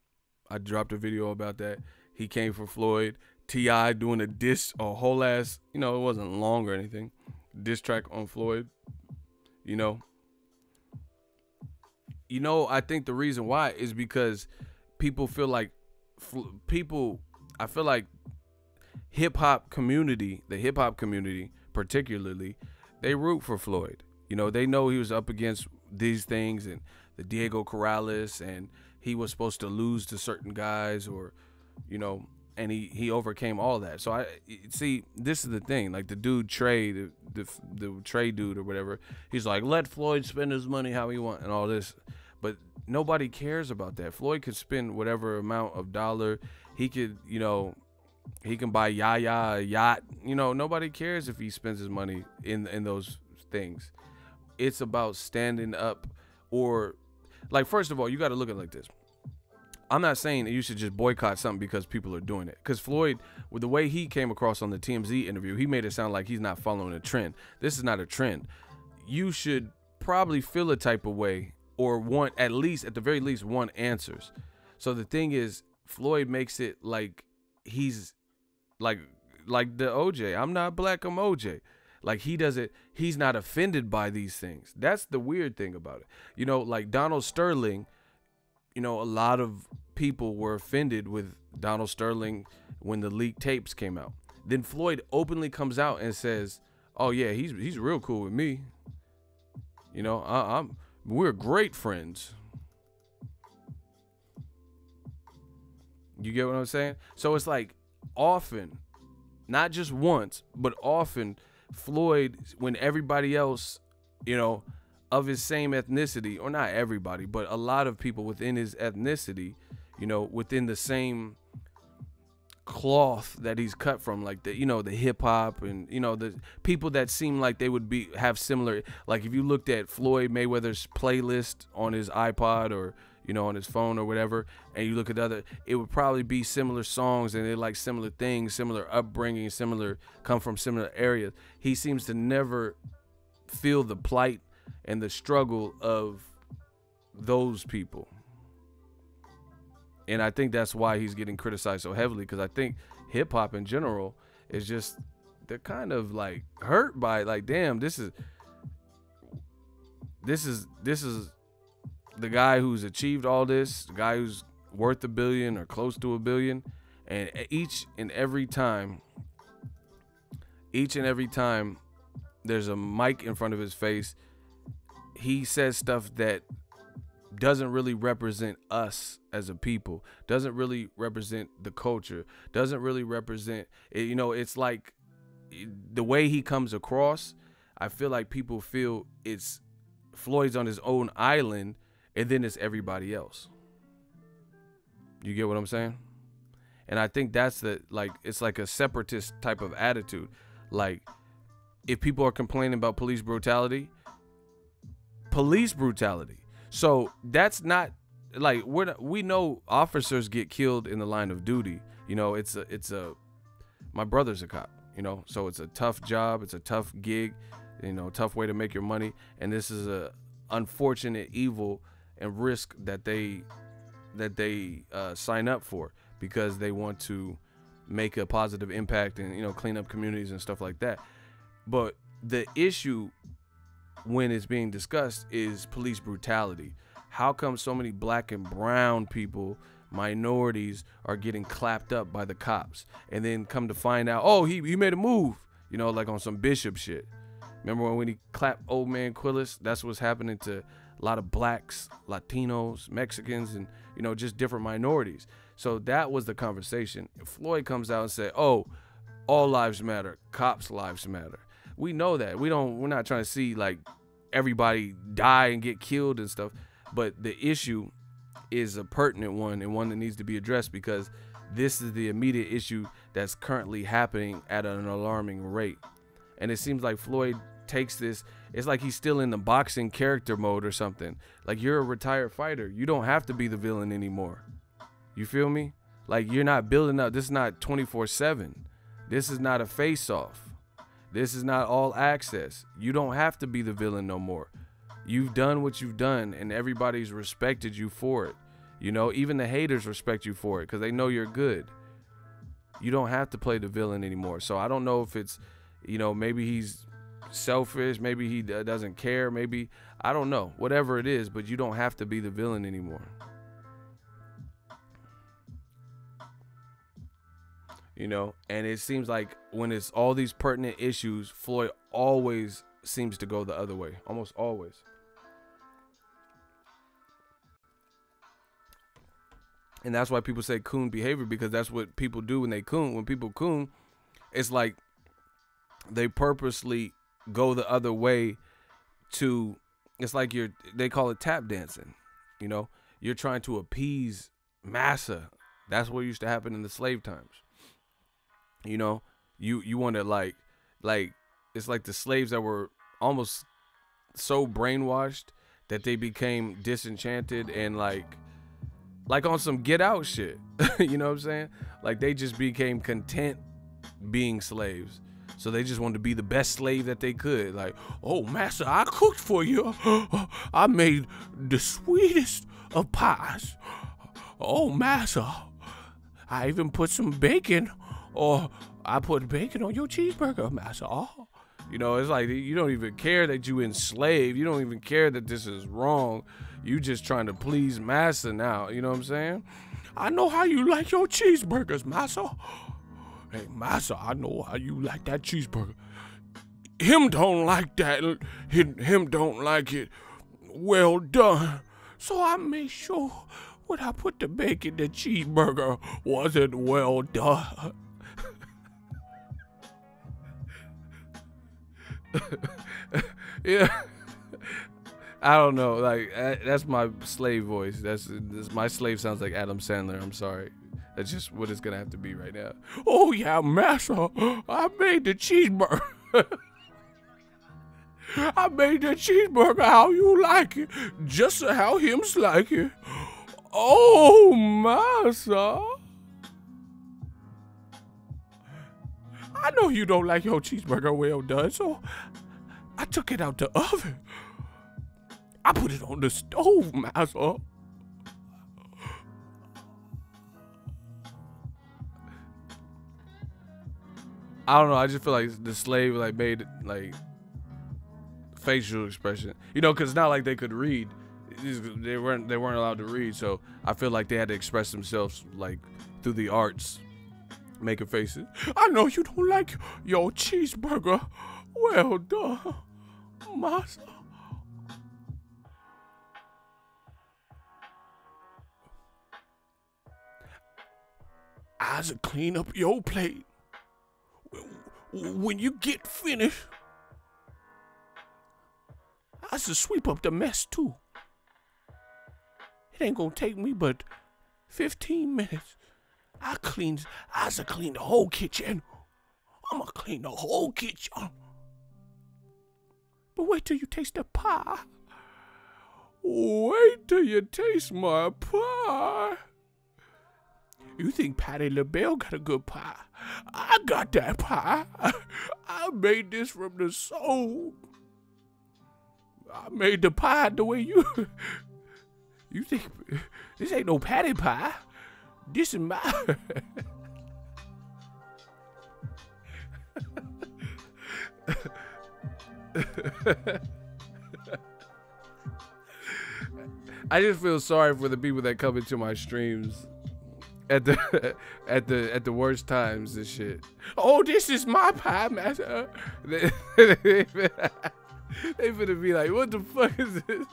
I dropped a video about that. He came for Floyd. T.I. doing a diss, a whole ass, you know, it wasn't long or anything. Diss track on Floyd, you know. You know, I think the reason why is because people feel like I feel like the hip hop community particularly, they root for Floyd. You know, they know he was up against these things and the Diego Corrales, and he was supposed to lose to certain guys, or, you know, and he overcame all that. So I see, this is the thing, like the dude Trey, the Trey dude or whatever, he's like, let Floyd spend his money how he want and all this. But nobody cares about that. Floyd could spend whatever amount of dollar. He could, you know, he can buy Yaya a yacht. You know, nobody cares if he spends his money in those things. It's about standing up, or, like, first of all, you got to look at it like this. I'm not saying that you should just boycott something because people are doing it. Because Floyd, with the way he came across on the TMZ interview, he made it sound like he's not following a trend. This is not a trend. You should probably feel a type of way, or want, at least, at the very least, want answers. So the thing is, Floyd makes it like he's like the OJ. I'm not black, I'm OJ. Like, he's not offended by these things. That's the weird thing about it. You know, like Donald Sterling, you know, a lot of people were offended with Donald Sterling when the leaked tapes came out. Then Floyd openly comes out and says, oh yeah, he's real cool with me. You know, we're great friends. You get what I'm saying? So it's like, often, not just once, but often, Floyd, when everybody else, you know, of his same ethnicity, or not everybody, but a lot of people within his ethnicity, you know, within the same cloth that he's cut from, like the, you know, the hip hop, and, you know, the people that seem like they would have similar, like if you looked at Floyd Mayweather's playlist on his iPod, or, you know, on his phone or whatever, and you look at the other, it would probably be similar songs and they're like similar things, similar upbringing, come from similar areas. He seems to never feel the plight and the struggle of those people. And I think that's why he's getting criticized so heavily, because I think hip hop in general is just, they're kind of like hurt by, like, damn, this is the guy who's achieved all this, the guy who's worth $1 billion or close to $1 billion, and each and every time there's a mic in front of his face, he says stuff that doesn't really represent us as a people, doesn't really represent the culture, doesn't really represent, you know, it's like the way he comes across, I feel like people feel it's Floyd's on his own island and then it's everybody else. You get what I'm saying? And I think that's it's like a separatist type of attitude. Like, if people are complaining about police brutality. So that's not like, we know officers get killed in the line of duty. You know, my brother's a cop, you know, so it's a tough job. It's a tough gig, you know, tough way to make your money. And this is a unfortunate evil and risk that they sign up for, because they want to make a positive impact and, you know, clean up communities and stuff like that. But the issue when it's being discussed is police brutality. How come so many black and brown people, minorities, are getting clapped up by the cops, and then come to find out, oh, he made a move, you know, like on some Bishop shit. Remember when he clapped old man Quillis? That's what's happening to a lot of blacks, Latinos, Mexicans, and, you know, just different minorities. So that was the conversation. If Floyd comes out and say, oh, all lives matter, cops' lives matter. We know that. We're not trying to see like everybody die and get killed and stuff. But the issue is a pertinent one, and one that needs to be addressed, because this is the immediate issue that's currently happening at an alarming rate. And it seems like Floyd takes this, it's like he's still in the boxing character mode or something. Like, you're a retired fighter. You don't have to be the villain anymore. You feel me? Like, you're not building up. This is not 24/7. This is not a face-off. This is not all access. You don't have to be the villain no more. You've done what you've done, and everybody's respected you for it. You know, even the haters respect you for it, because they know you're good. You don't have to play the villain anymore. So I don't know if it's, you know, maybe he's selfish, maybe he doesn't care, maybe, I don't know, whatever it is, but you don't have to be the villain anymore. You know, and it seems like when it's all these pertinent issues, Floyd always seems to go the other way, almost always. And that's why people say coon behavior, because that's what people do when they coon. When people coon, it's like they purposely go the other way to, it's like they call it tap dancing. You know, you're trying to appease massa. That's what used to happen in the slave times. You know, you want to like it's like the slaves that were almost so brainwashed that they became disenchanted and like on some Get Out shit. You know what I'm saying? Like, they just became content being slaves. So they just wanted to be the best slave that they could. Like, oh, master, I cooked for you. I made the sweetest of pies. Oh, master, I even put some bacon, or I put bacon on your cheeseburger, master. Oh. You know, it's like you don't even care that you enslaved. You don't even care that this is wrong. You just trying to please massa now. You know what I'm saying? I know how you like your cheeseburgers, massa. Hey, massa, I know how you like that cheeseburger. Him don't like that. Him don't like it well done. So I made sure when I put the bacon, the cheeseburger wasn't well done. Yeah, I don't know. Like, that's my slave voice. That's my slave sounds like Adam Sandler. I'm sorry. That's just what it's gonna have to be right now. Oh yeah, master, I made the cheeseburger. I made the cheeseburger how you like it, just how hims like it. Oh, massa. I know you don't like your cheeseburger well done, so I took it out the oven. I put it on the stove, massa. I don't know. I just feel like the slave like made like facial expression, you know, because it's not like they could read. They weren't allowed to read, so I feel like they had to express themselves like through the arts, making faces. I know you don't like your cheeseburger. Well done, master. I'll clean up your plate. When you get finished, I should sweep up the mess too. It ain't gonna take me but 15 minutes. I should clean the whole kitchen. I'ma clean the whole kitchen. But wait till you taste the pie. Wait till you taste my pie. You think Patti LaBelle got a good pie? I got that pie. I made this from the soul. I made the pie the way you think this ain't no Patti pie. This is my I just feel sorry for the people that come into my streams at the worst times and shit. Oh, this is my pie, master. They finna be like, what the fuck is this?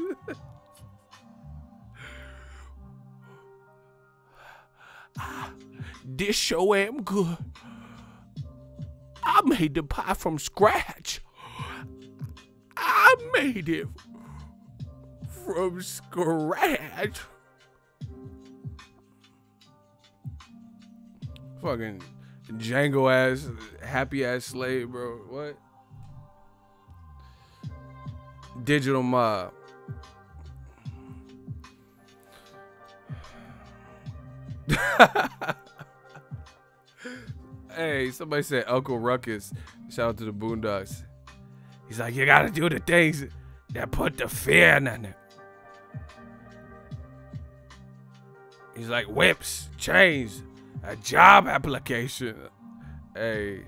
This show am good. I made the pie from scratch. I made it from scratch. Fucking Django ass, happy ass slave, bro. What? Digital mob. Hey, somebody said Uncle Ruckus. Shout out to the Boondocks. He's like, you gotta do the things that put the fear in it. He's like, whips, chains, a job application. Hey,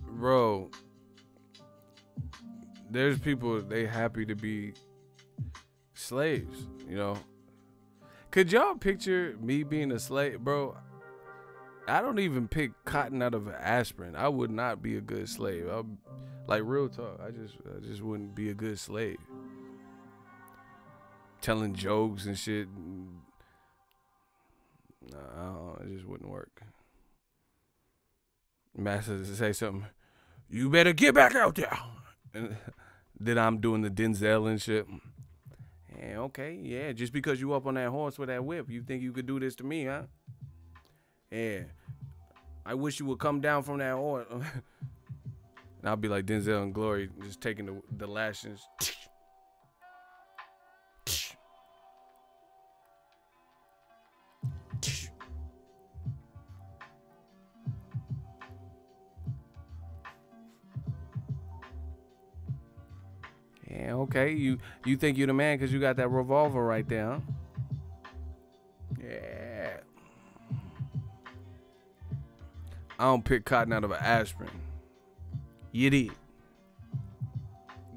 bro, there's people, they happy to be slaves, you know. Could y'all picture me being a slave, bro? I don't even pick cotton out of an aspirin. I would not be a good slave. Like, real talk, I just wouldn't be a good slave. Telling jokes and shit. No, it just wouldn't work. Master say something, you better get back out there. And then I'm doing the Denzel and shit. Yeah, okay, yeah, just because you up on that horse with that whip, you think you could do this to me, huh? Yeah, I wish you would come down from that horse. And I'll be like Denzel and Glory, just taking the lashings. Yeah, okay, you think you're the man because you got that revolver right there, huh? Yeah. I don't pick cotton out of an aspirin. You did.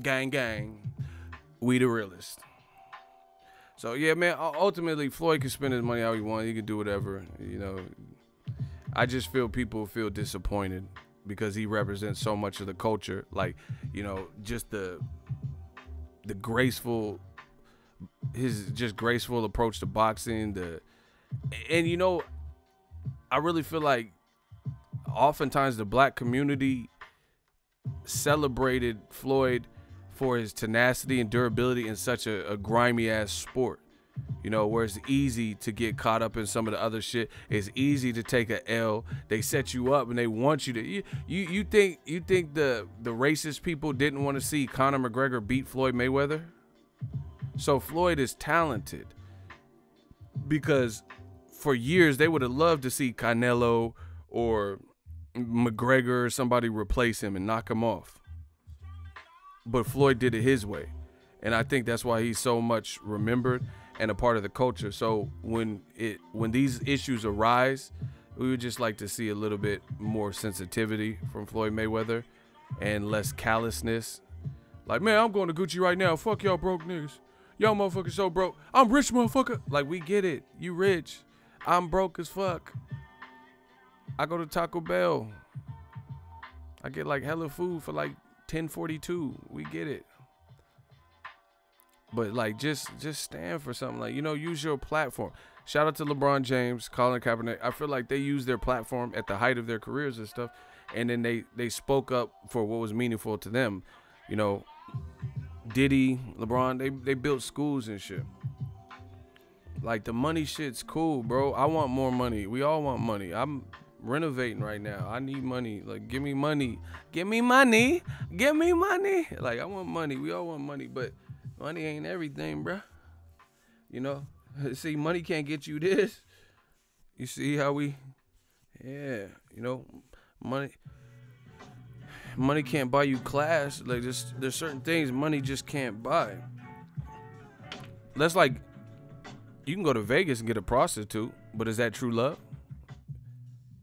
Gang, gang. We the realest. So, yeah, man, ultimately, Floyd can spend his money how he wants. He can do whatever, you know. I just feel people feel disappointed because he represents so much of the culture. Like, you know, just the graceful, his just graceful approach to boxing. And, you know, I really feel like oftentimes the black community celebrated Floyd for his tenacity and durability in such a grimy ass sport, you know, where it's easy to get caught up in some of the other shit. It's easy to take a L. They set you up and they want you to. You think the racist people didn't want to see Conor McGregor beat Floyd Mayweather? So Floyd is talented because for years they would have loved to see Canelo or McGregor or somebody replace him and knock him off. But Floyd did it his way. And I think that's why he's so much remembered and a part of the culture. So when these issues arise, we would just like to see a little bit more sensitivity from Floyd Mayweather and less callousness. Like, man, I'm going to Gucci right now. Fuck y'all broke niggas. Y'all motherfuckers so broke. I'm rich, motherfucker. Like, we get it. You rich. I'm broke as fuck. I go to Taco Bell. I get like hella food for like $10.42. We get it. But like, just stand for something. Like, you know, use your platform. Shout out to LeBron James, Colin Kaepernick. I feel like they used their platform at the height of their careers and stuff, and then they spoke up for what was meaningful to them. You know, Diddy, LeBron, they built schools and shit. Like, the money shit's cool, bro. I want more money. We all want money. I'm renovating right now. I need money. Like, give me money. Give me money. Give me money. Like, I want money. We all want money, but money ain't everything, bro. You know? See, money can't get you this. You see how we, yeah, you know, money can't buy you class. Like, there's certain things money just can't buy. That's like, you can go to Vegas and get a prostitute, but is that true love?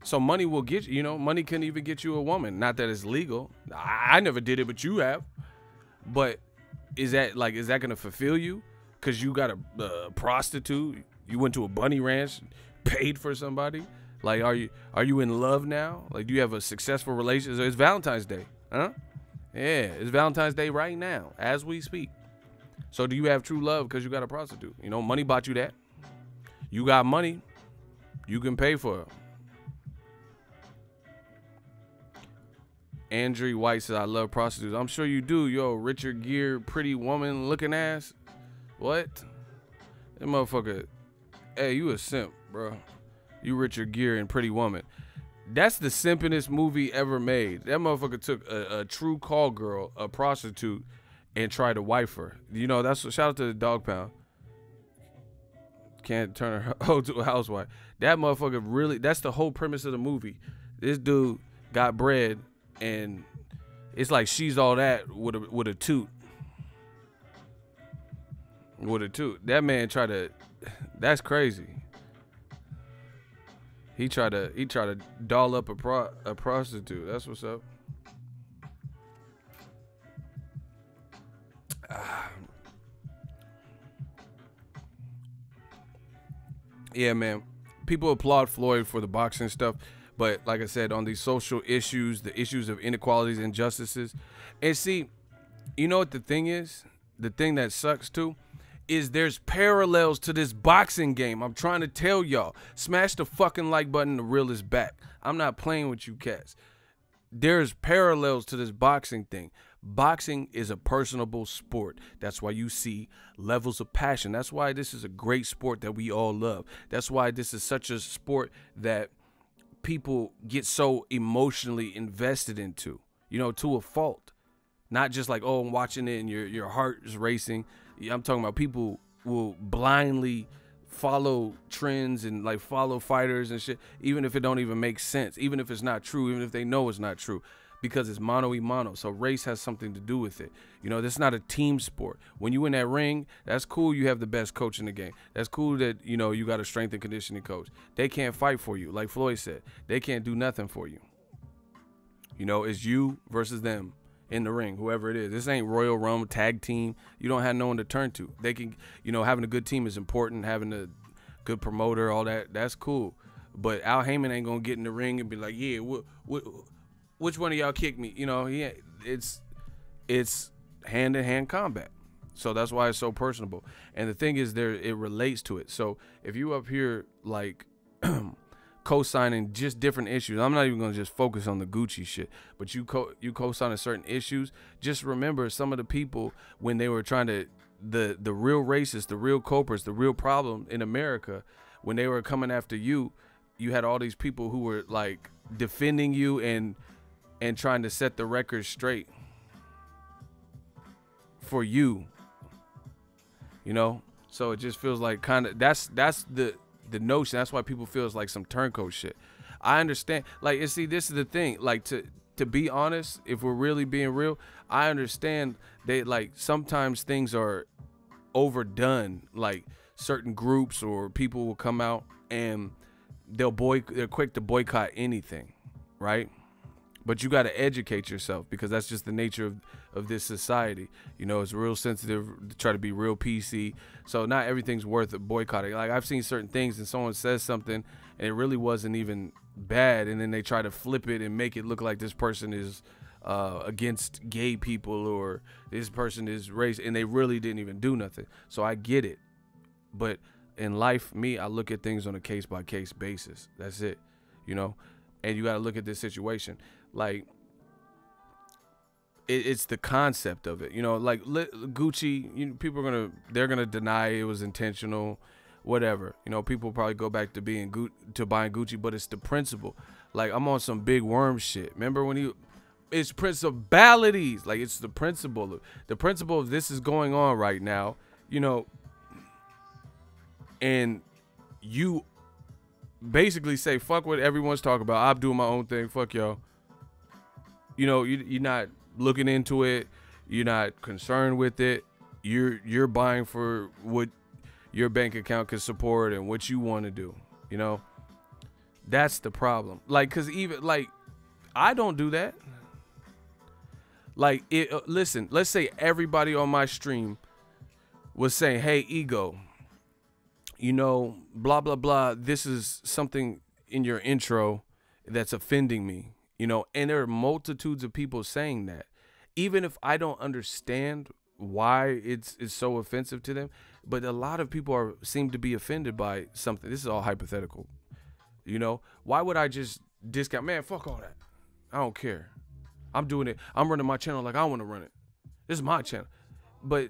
So money will get you, you know, money can even get you a woman. Not that it's legal. I never did it, but you have. But is that going to fulfill you? Because you got a prostitute, you went to a bunny ranch, paid for somebody. Like, are you in love now? Like, do you have a successful relationship? It's Valentine's Day, huh? Yeah, it's Valentine's Day right now, as we speak. So do you have true love because you got a prostitute? You know, money bought you that. You got money, you can pay for it. Andrew White says, I love prostitutes. I'm sure you do, yo. Richard Gere, pretty woman looking ass. What? That motherfucker. Hey, you a simp, bro. You Richard Gere and Pretty Woman. That's the simpinest movie ever made. That motherfucker took a true call girl, a prostitute, and tried to wife her. You know, that's shout out to the Dog Pound. Can't turn her hoe to a housewife. That motherfucker really, that's the whole premise of the movie. This dude got bread, and it's like she's all that with a toot. With a toot. That man tried to, that's crazy. He tried to doll up a prostitute. That's what's up. Yeah, man. People applaud Floyd for the boxing stuff, but like I said, on these social issues, the issues of inequalities, injustices, and see, you know what the thing is? The thing that sucks too is there's parallels to this boxing game. I'm trying to tell y'all. Smash the fucking like button. The real is back. I'm not playing with you cats. There's parallels to this boxing thing. Boxing is a personable sport. That's why you see levels of passion. That's why this is a great sport that we all love. That's why this is such a sport that people get so emotionally invested into, you know, to a fault. Not just like, oh, I'm watching it and your heart is racing. I'm talking about people will blindly follow trends and like follow fighters and shit, even if it don't even make sense, even if it's not true, even if they know it's not true, because it's mano y mano. So race has something to do with it. You know, this is not a team sport. When you in that ring, that's cool. You have the best coach in the game. That's cool that, you know, you got a strength and conditioning coach. They can't fight for you. Like Floyd said, they can't do nothing for you. You know, it's you versus them in the ring, whoever it is. This ain't Royal Rumble tag team. You don't have no one to turn to. They can, you know, having a good team is important. Having a good promoter, all that, that's cool. But Al Heyman ain't gonna get in the ring and be like, yeah, which one of y'all kicked me? You know, it's hand-to-hand combat. So that's why it's so personable. And the thing is, it relates to it. So if you up here like co-signing just different issues, I'm not even gonna just focus on the Gucci shit, but you co-signing certain issues, just remember some of the people when they were trying to, the real racists, the real culprits, the real problem in America, when they were coming after you, you had all these people who were like defending you and trying to set the record straight for you. you know. So it just feels like kind of that's the notion. That's why people feel it's like some turncoat shit. I understand. Like, and see, this is the thing. Like, to be honest, if we're really being real, I understand that like sometimes things are overdone. Like certain groups or people will come out and they're quick to boycott anything, right? But you got to educate yourself because that's just the nature of this society. You know, it's real sensitive to try to be real PC. So not everything's worth boycotting. Like I've seen certain things and someone says something and it really wasn't even bad. And then they try to flip it and make it look like this person is against gay people or this person is racist, and they really didn't even do nothing. So I get it. But in life, I look at things on a case by case basis. That's it, you know, and you got to look at this situation. Like, it's the concept of it, you know, like Gucci, you know, people are they're gonna deny it was intentional, whatever, you know, people probably go back to buying Gucci, but it's the principle. Like, I'm on some big worm shit. Remember when it's principalities, like it's the principle of this is going on right now, you know, and you basically say, fuck what everyone's talking about. I'm doing my own thing. Fuck y'all. You know, you're not looking into it. You're not concerned with it. You're buying for what your bank account can support and what you want to do. You know, that's the problem. Like, cause even like, I don't do that. Like, listen, let's say everybody on my stream was saying, hey, Ego, you know, blah, blah, blah. This is something in your intro that's offending me, you know, and there are multitudes of people saying that. Even if I don't understand why it's so offensive to them, but a lot of people seem to be offended by something. This is all hypothetical, you know. Why would I just discount? Man, fuck all that. I don't care. I'm doing it. I'm running my channel like I want to run it. This is my channel. But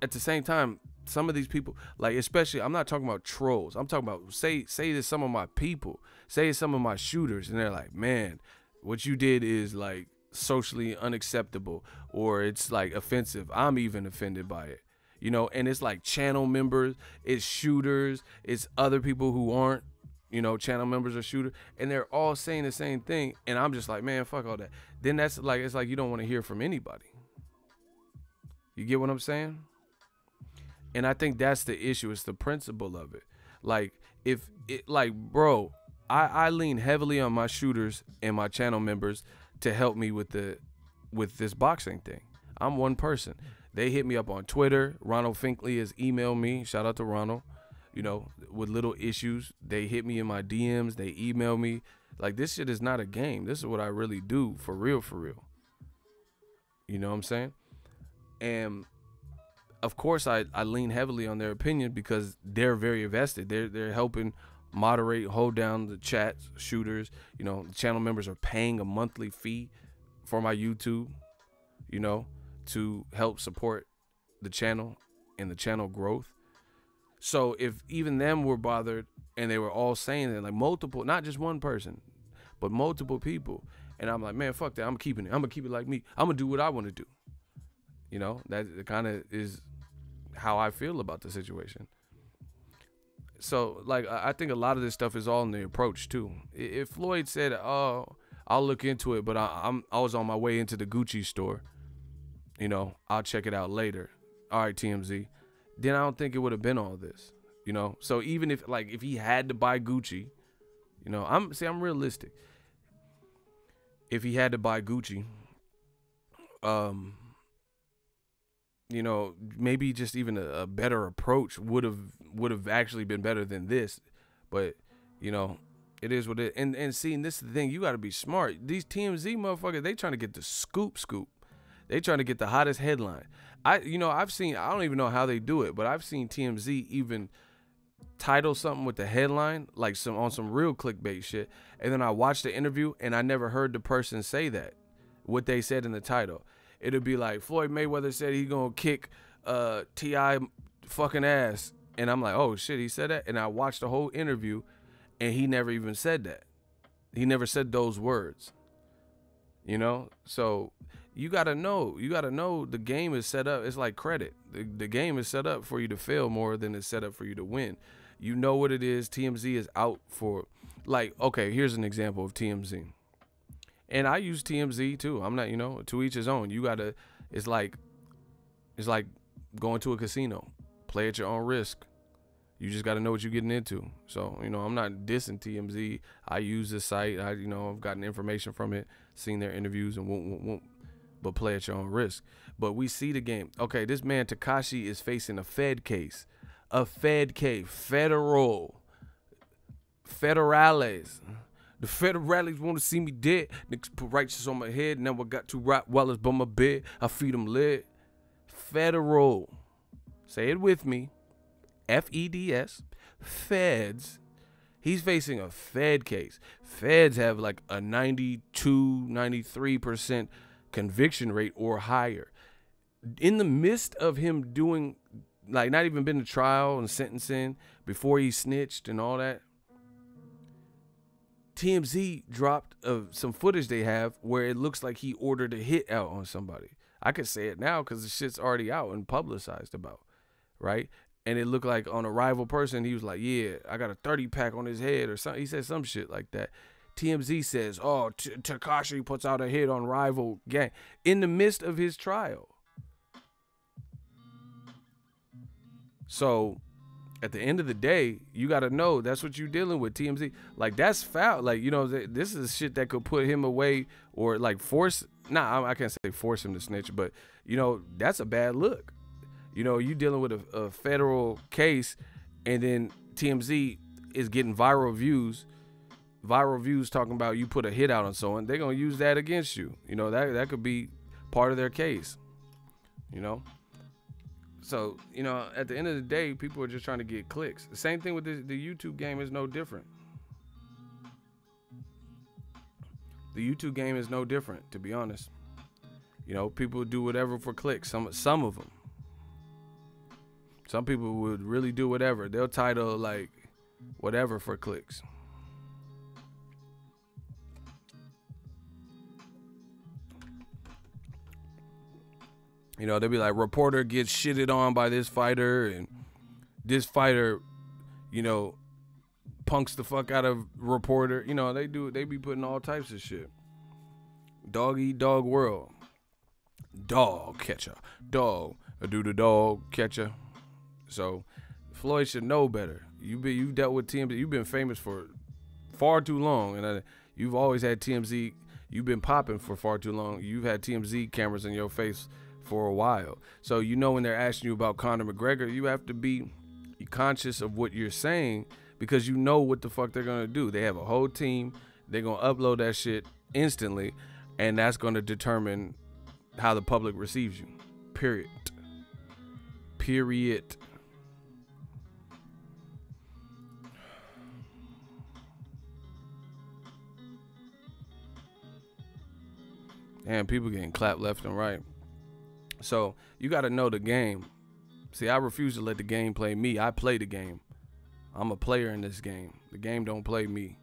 at the same time, some of these people, like, especially, I'm not talking about trolls. I'm talking about, say to some of my people, say to some of my shooters, and they're like, man, what you did is like socially unacceptable, or it's like offensive. I'm even offended by it, you know. And it's like channel members, it's shooters, it's other people who aren't, you know, channel members or shooters, and they're all saying the same thing. And I'm just like, man, fuck all that. Then that's like, it's like you don't want to hear from anybody. You get what I'm saying? And I think that's the issue. It's the principle of it. Like, if it, like, bro, I lean heavily on my shooters and my channel members to help me with this boxing thing. I'm one person. They hit me up on Twitter. Ronald Finkley has emailed me. Shout out to Ronald. You know, with little issues, they hit me in my DMs. They email me. Like, this shit is not a game. This is what I really do for real, for real. You know what I'm saying? And of course, I lean heavily on their opinion because they're very invested. They're helping moderate, hold down the chats, shooters. You know, the channel members are paying a monthly fee for my YouTube, you know, to help support the channel and the channel growth. So if even them were bothered and they were all saying that, like multiple, not just one person, but multiple people, and I'm like, man, fuck that. I'm keeping it. I'm gonna keep it like me. I'm gonna do what I want to do. You know, that kind of is how I feel about the situation. So, like, I think a lot of this stuff is all in the approach too. If Floyd said, "Oh, I'll look into it," but I was on my way into the Gucci store, you know, I'll check it out later. All right, TMZ. Then I don't think it would have been all this, you know. So even if he had to buy Gucci, you know, I'm realistic. If he had to buy Gucci, you know, maybe just even a better approach would have actually been better than this. But, you know, it is what it is. And seeing this is the thing, you got to be smart. These TMZ motherfuckers, they trying to get the scoop. They trying to get the hottest headline. I've seen, I don't even know how they do it, but I've seen TMZ even title something with the headline, like on some real clickbait shit. And then I watched the interview and I never heard the person say that, what they said in the title. It'll be like, Floyd Mayweather said he's going to kick T.I. fucking ass. And I'm like, oh, shit, he said that? And I watched the whole interview, and he never even said that. He never said those words. You know, so you gotta know the game is set up. It's like credit. The game is set up for you to fail more than it's set up for you to win. You know what it is. TMZ is out for, like, okay, here's an example of TMZ. And I use TMZ too. I'm not, to each his own. You gotta, it's like going to a casino. Play at your own risk. You just got to know what you're getting into. So, I'm not dissing TMZ. I use this site. I've gotten information from it, seen their interviews, and but play at your own risk. But we see the game. Okay, this man Tekashi is facing a Fed case. A Fed case. Federales. The federales want to see me dead. Niggas put righteous on my head. Never got to rock while it's by my bed. I feed them lead. Federal. Say it with me. FEDS, feds. He's facing a Fed case. Feds have like a 92, 93% conviction rate or higher. In the midst of him doing, like, not even been to trial and sentencing before he snitched and all that, TMZ dropped some footage they have where it looks like he ordered a hit out on somebody. I could say it now because the shit's already out and publicized about, right? And it looked like on a rival person, he was like, yeah, I got a 30-pack on his head or something. He said some shit like that. TMZ says, oh, Tekashi puts out a hit on rival gang in the midst of his trial. So at the end of the day, you got to know that's what you're dealing with, TMZ. Like, that's foul. Like, this is shit that could put him away or like force. Nah, I can't say force him to snitch, but, that's a bad look. You dealing with a federal case, and then TMZ is getting viral views talking about you put a hit out on someone. They're going to use that against you. That could be part of their case, So, at the end of the day, people are just trying to get clicks. The same thing with the YouTube game is no different. The YouTube game is no different, to be honest. People do whatever for clicks. Some of them. Some people would really do whatever. They'll title like whatever for clicks. They'll be like, reporter gets shitted on by this fighter, and this fighter, punks the fuck out of reporter. They be putting all types of shit. Dog eat dog world. Dog catcher. Dog. Do the dog catcher. So Floyd should know better. You've dealt with TMZ. You've been famous for far too long, and you've always had TMZ. You've been popping for far too long. You've had TMZ cameras in your face for a while. So when they're asking you about Conor McGregor, you have to be conscious of what you're saying, because you know what the fuck they're gonna do. They have a whole team. They're gonna upload that shit instantly, and that's gonna determine how the public receives you. Period. And people getting clapped left and right. So you got to know the game. See, I refuse to let the game play me. I play the game. I'm a player in this game. The game don't play me.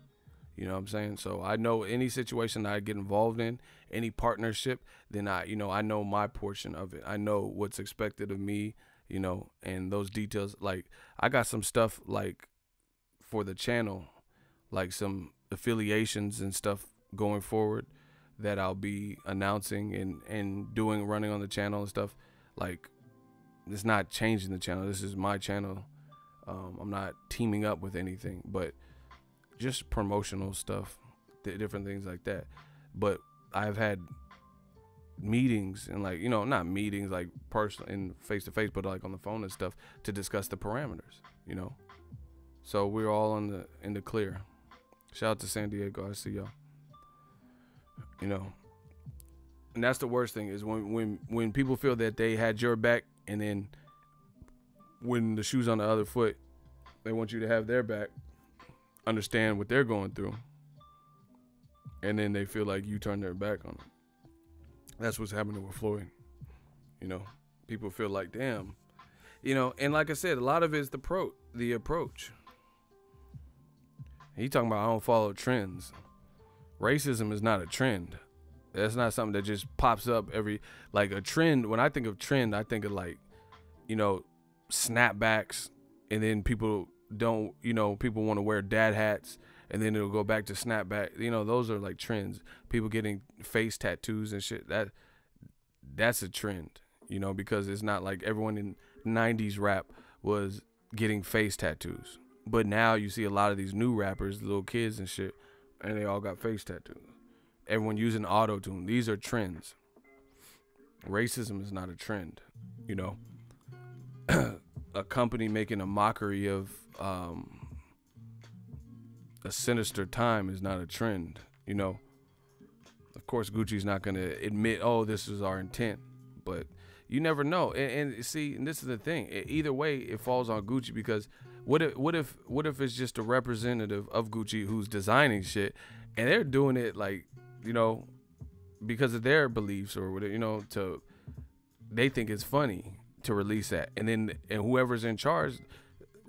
You know what I'm saying? So I know any situation that I get involved in, any partnership, then I know my portion of it. I know what's expected of me, and those details. Like, I got some stuff like for the channel, like some affiliations and stuff going forward that I'll be announcing and running on the channel and stuff. Like, it's not changing the channel. This is my channel. I'm not teaming up with anything, but just promotional stuff, different things like that. But I've had meetings and not meetings like personal and face to face, but like on the phone and stuff to discuss the parameters, So we're all in the clear. Shout out to San Diego. I see y'all. And that's the worst thing is when people feel that they had your back, and then when the shoe's on the other foot, they want you to have their back, understand what they're going through, and then they feel like you turn their back on them. That's what's happening with Floyd. People feel like, damn, and like I said, a lot of it is the approach. He talking about, I don't follow trends. Racism is not a trend. That's not something that just pops up every, like a trend. When I think of trend, I think of like, you know, snapbacks, and then people don't, you know, people want to wear dad hats, and then it'll go back to snapback. You know, those are like trends. People getting face tattoos and shit. That's a trend, you know, because it's not like everyone in 90s rap was getting face tattoos. But now you see a lot of these new rappers, little kids and shit, and they all got face tattoos. Everyone using auto-tune. These are trends. Racism is not a trend, you know. A company making a mockery of a sinister time is not a trend, you know. Of course, Gucci's not going to admit, oh, this is our intent, but you never know. And see, and this is the thing. Either way, it falls on Gucci, because what if it's just a representative of Gucci who's designing shit, and they're doing it like, you know, because of their beliefs or whatever, you know, they think it's funny to release that, and whoever's in charge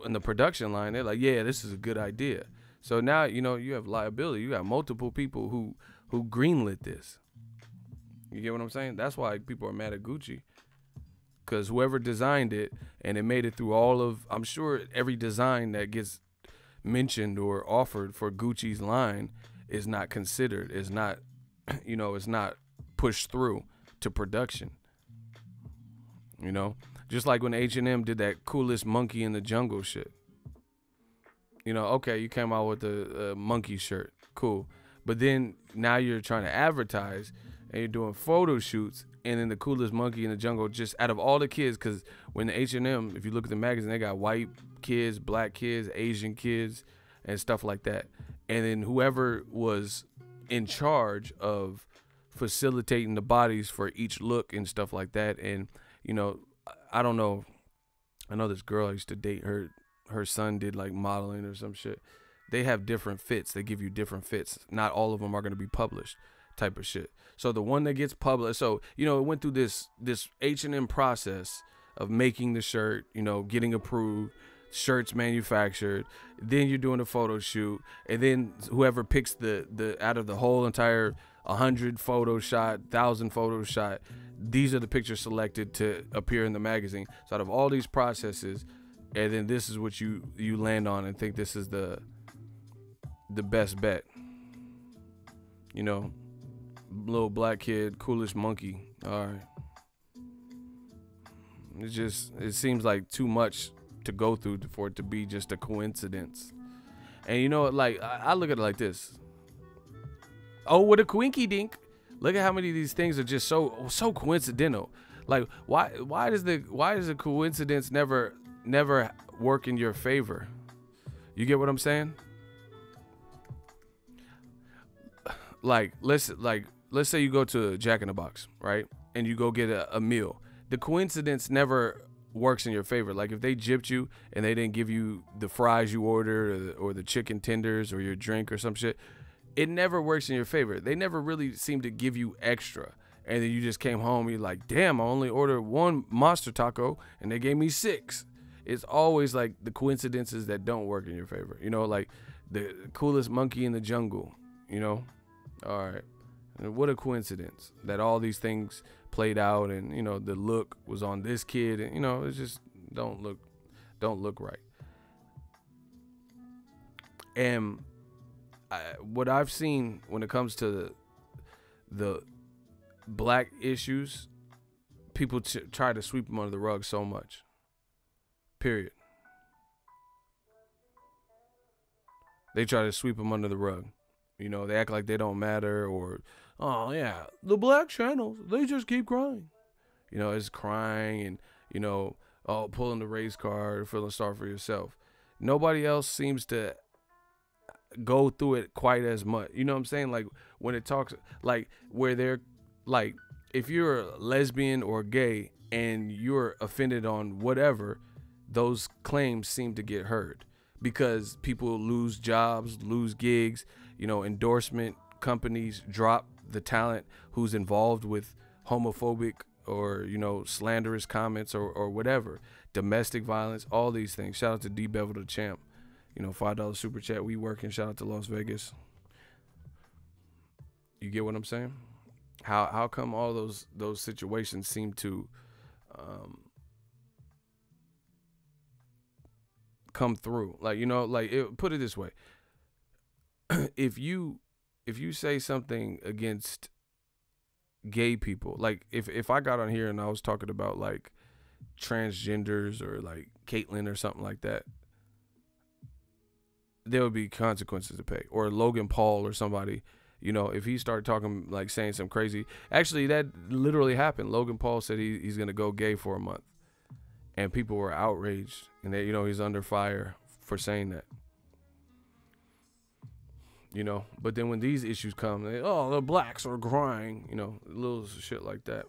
in the production line, they're like, yeah, this is a good idea. So now, you know, you have liability. You got multiple people who greenlit this. You get what I'm saying? That's why people are mad at Gucci, because whoever designed it, and it made it through all of, I'm sure every design that gets mentioned or offered for Gucci's line is not considered, is not, you know, is not pushed through to production. You know, just like when H&M did that coolest monkey in the jungle shit. You know, okay, you came out with the monkey shirt, cool, but then now you're trying to advertise and you're doing photo shoots, and then the coolest monkey in the jungle, just out of all the kids, because when the H&M, if you look at the magazine, they got white kids, black kids, Asian kids, and stuff like that. And then whoever was in charge of facilitating the bodies for each look and stuff like that, and, you know, I don't know, I know this girl I used to date, her son did like modeling or some shit. They have different fits. They give you different fits. Not all of them are going to be published, type of shit. So the one that gets published, so, you know, it went through this H&M process of making the shirt, you know, getting approved, shirts manufactured, then you're doing a photo shoot, and then whoever picks the out of the whole entire 100 photo shot, 1,000 photo shot, these are the pictures selected to appear in the magazine. So out of all these processes, and then this is what you land on and think this is the best bet. You know, little black kid, coolest monkey. All right. It seems like too much to go through for it to be just a coincidence. And you know, like, I look at it like this. Oh, what a quinky dink. Look at how many of these things are just so coincidental. Like, why does the coincidence never work in your favor? You get what I'm saying? Like, let's say you go to Jack in the Box, right? And you go get a meal. The coincidence never works in your favor. Like, if they gypped you and they didn't give you the fries you ordered or the chicken tenders or your drink or some shit, it never works in your favor. They never really seem to give you extra. And then you just came home, you're like, damn, I only ordered one monster taco and they gave me 6. It's always like the coincidences that don't work in your favor. You know, like the coolest monkey in the jungle, you know? All right. And what a coincidence that all these things played out, and, you know, the look was on this kid, and, you know, it just don't look right. And what I've seen when it comes to the black issues, people try to sweep them under the rug so much. Period. They try to sweep them under the rug. You know, they act like they don't matter, or, oh yeah, the black channels, they just keep crying. You know, it's crying and, you know, oh, pulling the race card, feeling sorry for yourself. Nobody else seems to go through it quite as much. You know what I'm saying? Like, when it talks, like, where they're, like, if you're a lesbian or gay and you're offended on whatever, those claims seem to get heard because people lose jobs, lose gigs, you know, endorsement companies drop the talent who's involved with homophobic or, you know, slanderous comments or whatever, domestic violence, all these things. Shout out to D Bevel the Champ, you know, $5 super chat. We working. Shout out to Las Vegas. You get what I'm saying? How come all those situations seem to come through? Like, you know, like put it this way. if you say something against gay people, like if I got on here and I was talking about like transgenders or like Caitlyn or something like that, there would be consequences to pay. Or Logan Paul or somebody, you know, if he started talking, like saying some crazy, actually that literally happened. Logan Paul said he's going to go gay for a month, and people were outraged, and they, you know, he's under fire for saying that, you know. But then when these issues come, the blacks are crying, you know, little shit like that.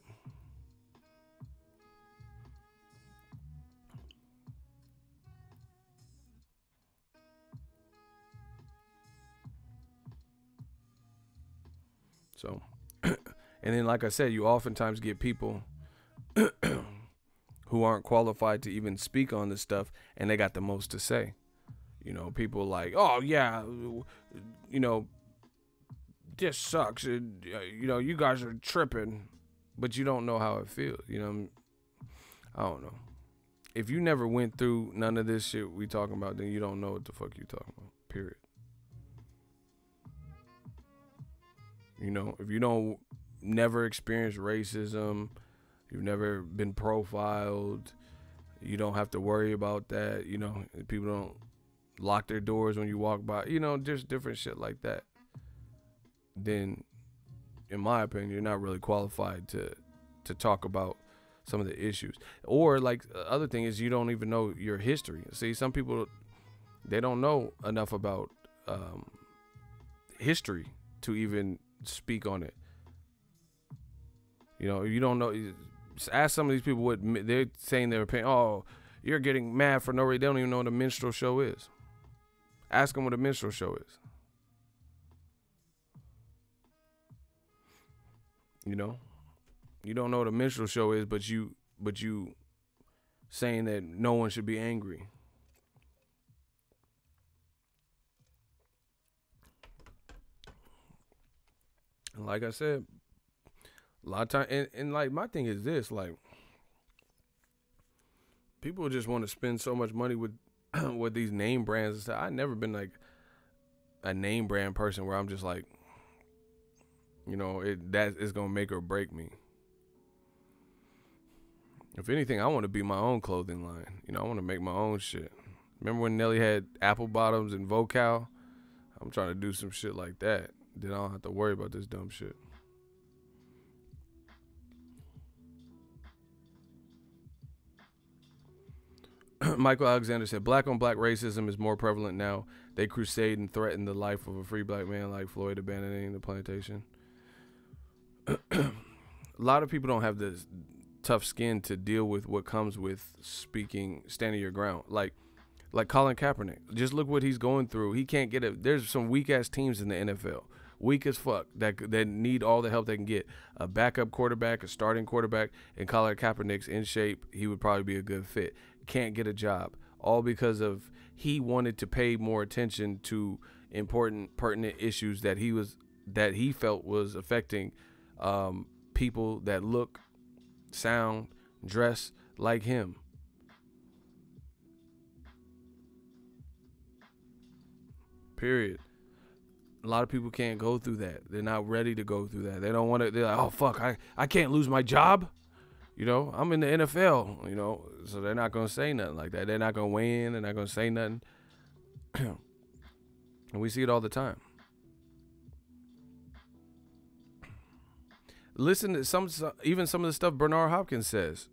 So, and then, like I said, you oftentimes get people who aren't qualified to even speak on this stuff, and they got the most to say. You know, people like, oh yeah, you know, this sucks. You know, you guys are tripping, but you don't know how it feels. You know, I don't know. If you never went through none of this shit we talking about, then you don't know what the fuck you talking about. Period. You know, if you don't never experience racism, you've never been profiled, you don't have to worry about that. You know, people don't lock their doors when you walk by, you know, just different shit like that. Then, in my opinion, you're not really qualified to talk about some of the issues. Or like the other thing is, you don't even know your history. See, some people, they don't know enough about history to even speak on it. You know, you don't know. Ask some of these people what they're saying. They're paying. Oh, you're getting mad for no reason. They don't even know what a minstrel show is. Ask them what a minstrel show is. You know, you don't know what a minstrel show is, but you saying that no one should be angry. And like I said, a lot of time, and like my thing is this, like people just want to spend so much money with with these name brands and stuff. I've never been like a name brand person where I'm just like, you know, that is gonna make or break me. If anything, I want to be my own clothing line. You know, I want to make my own shit. Remember when Nelly had apple bottoms and Vocal? I'm trying to do some shit like that. Then I don't have to worry about this dumb shit. Michael Alexander said, black on black racism is more prevalent now. They crusade and threaten the life of a free black man like Floyd abandoning the plantation. A lot of people don't have this tough skin to deal with what comes with standing your ground. Like Colin Kaepernick. Just look what he's going through. He can't get it. There's some weak ass teams in the NFL. Weak as fuck that need all the help they can get. A backup quarterback, a starting quarterback, and Colin Kaepernick's in shape. He would probably be a good fit. Can't get a job, all because of he wanted to pay more attention to important, pertinent issues that he felt was affecting people that look, sound, dress like him. Period. A lot of people can't go through that. They're not ready to go through that. They don't want to. They're like, oh fuck, I can't lose my job. You know, I'm in the NFL, you know, so they're not going to say nothing like that. They're not going to weigh in. They're not going to say nothing. And we see it all the time. Listen to even some of the stuff Bernard Hopkins says.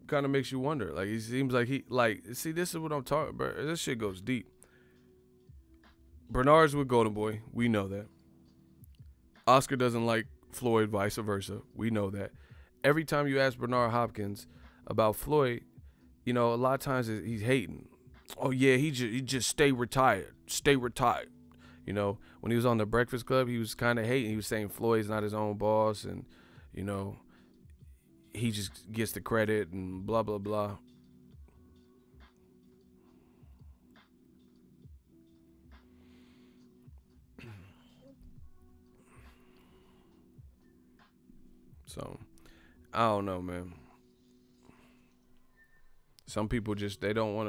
Kind of makes you wonder. Like, he seems like see, this is what I'm talking about. This shit goes deep. Bernard's with Golden Boy. We know that. Oscar doesn't like Floyd, vice versa. We know that. Every time you ask Bernard Hopkins about Floyd, you know, a lot of times he's hating. Oh yeah, he just stay retired. Stay retired. You know, when he was on the Breakfast Club, he was kind of hating. He was saying Floyd's not his own boss, and you know, he just gets the credit and blah blah blah. So I don't know, man. Some people just they don't want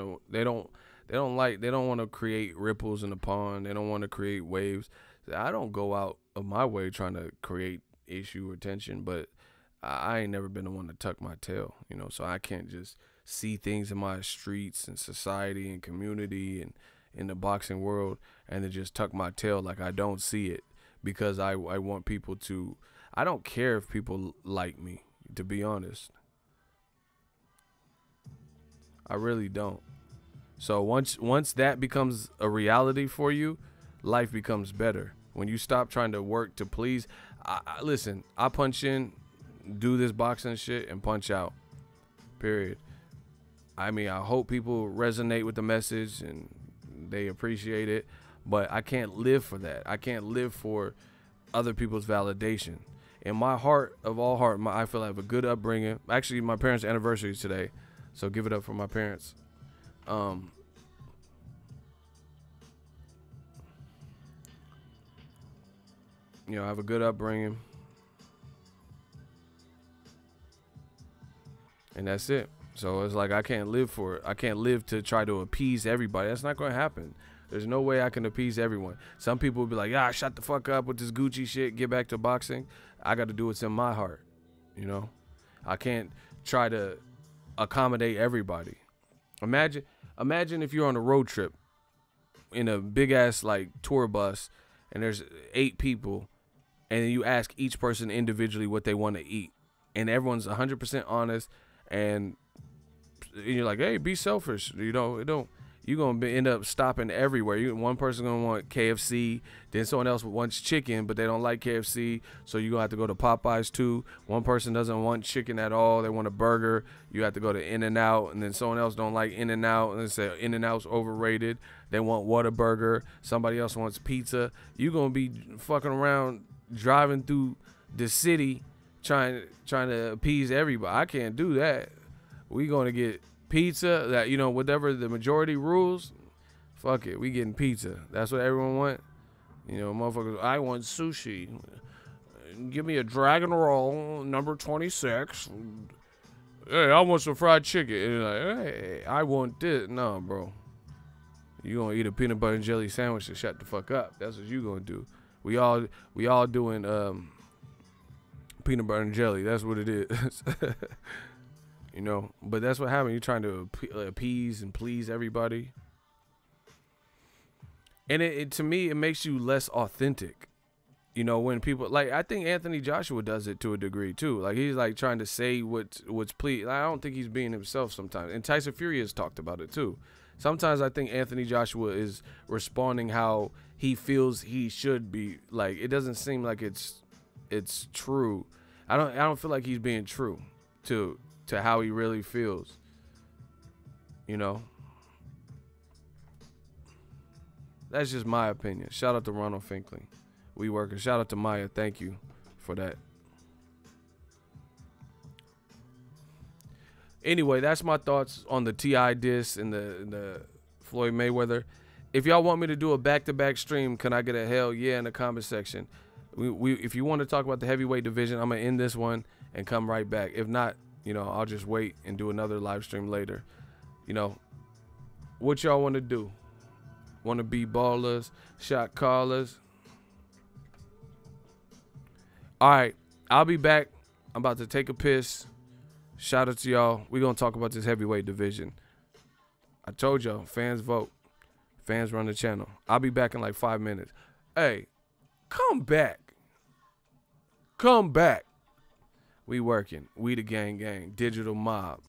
to create ripples in the pond. They don't want to create waves. I don't go out of my way trying to create issue or tension, but I ain't never been the one to tuck my tail, you know, so I can't just see things in my streets and society and community and in the boxing world and then just tuck my tail like I don't see it, because I want people to, I don't care if people like me, to be honest. I really don't. So once that becomes a reality for you, life becomes better. When you stop trying to work to please, listen, I punch in, do this boxing shit, and punch out. Period. I mean, I hope people resonate with the message and they appreciate it, but I can't live for that. I can't live for other people's validation. In my heart of all heart, I feel I have a good upbringing. Actually, my parents' anniversary is today, so give it up for my parents. You know, I have a good upbringing. And that's it. So it's like I can't live for it. I can't live to try to appease everybody. That's not going to happen. There's no way I can appease everyone. Some people will be like, yeah, shut the fuck up with this Gucci shit. Get back to boxing. I got to do what's in my heart. You know, I can't try to accommodate everybody. Imagine if you're on a road trip in a big ass like tour bus and there's 8 people and you ask each person individually what they want to eat and everyone's 100% honest and you're like, hey, be selfish. You know, you're going to end up stopping everywhere. One person's going to want KFC, then someone else wants chicken, but they don't like KFC, so you're going to have to go to Popeyes too. One person doesn't want chicken at all. They want a burger. You have to go to In-N-Out, and then someone else don't like In-N-Out, and they say In-N-Out's overrated. They want Whataburger. Somebody else wants pizza. You're going to be fucking around driving through the city trying to appease everybody. I can't do that. We going to get pizza, that, you know, whatever the majority rules, fuck it, we getting pizza. That's what everyone want. You know, motherfuckers, I want sushi. Give me a dragon roll, number 26. Hey, I want some fried chicken. And you're like, hey, I want this. No, bro. You gonna eat a peanut butter and jelly sandwich and shut the fuck up. That's what you gonna do. We all doing peanut butter and jelly. That's what it is. You know, but that's what happened. You're trying to appease and please everybody. And it to me, it makes you less authentic. You know, when people, like, I think Anthony Joshua does it to a degree too. Like, he's like trying to say what's pleased. I don't think he's being himself sometimes. And Tyson Fury has talked about it too. Sometimes I think Anthony Joshua is responding how he feels he should be. Like, it doesn't seem like it's true. I don't feel like he's being true to how he really feels, you know. That's just my opinion. Shout out to Ronald Finkley. We working. Shout out to Maya. Thank you for that. Anyway, that's my thoughts on the T.I. diss and the Floyd Mayweather. If y'all want me to do a back-to-back stream, can I get a hell yeah in the comment section? If you want to talk about the heavyweight division, I'm going to end this one and come right back. If not, you know, I'll just wait and do another live stream later. You know, what y'all want to do? Want to be ballers, shot callers? All right, I'll be back. I'm about to take a piss. Shout out to y'all. We're going to talk about this heavyweight division. I told y'all, fans vote. Fans run the channel. I'll be back in like 5 minutes. Hey, come back. Come back. We working. We the gang gang. Digital mob.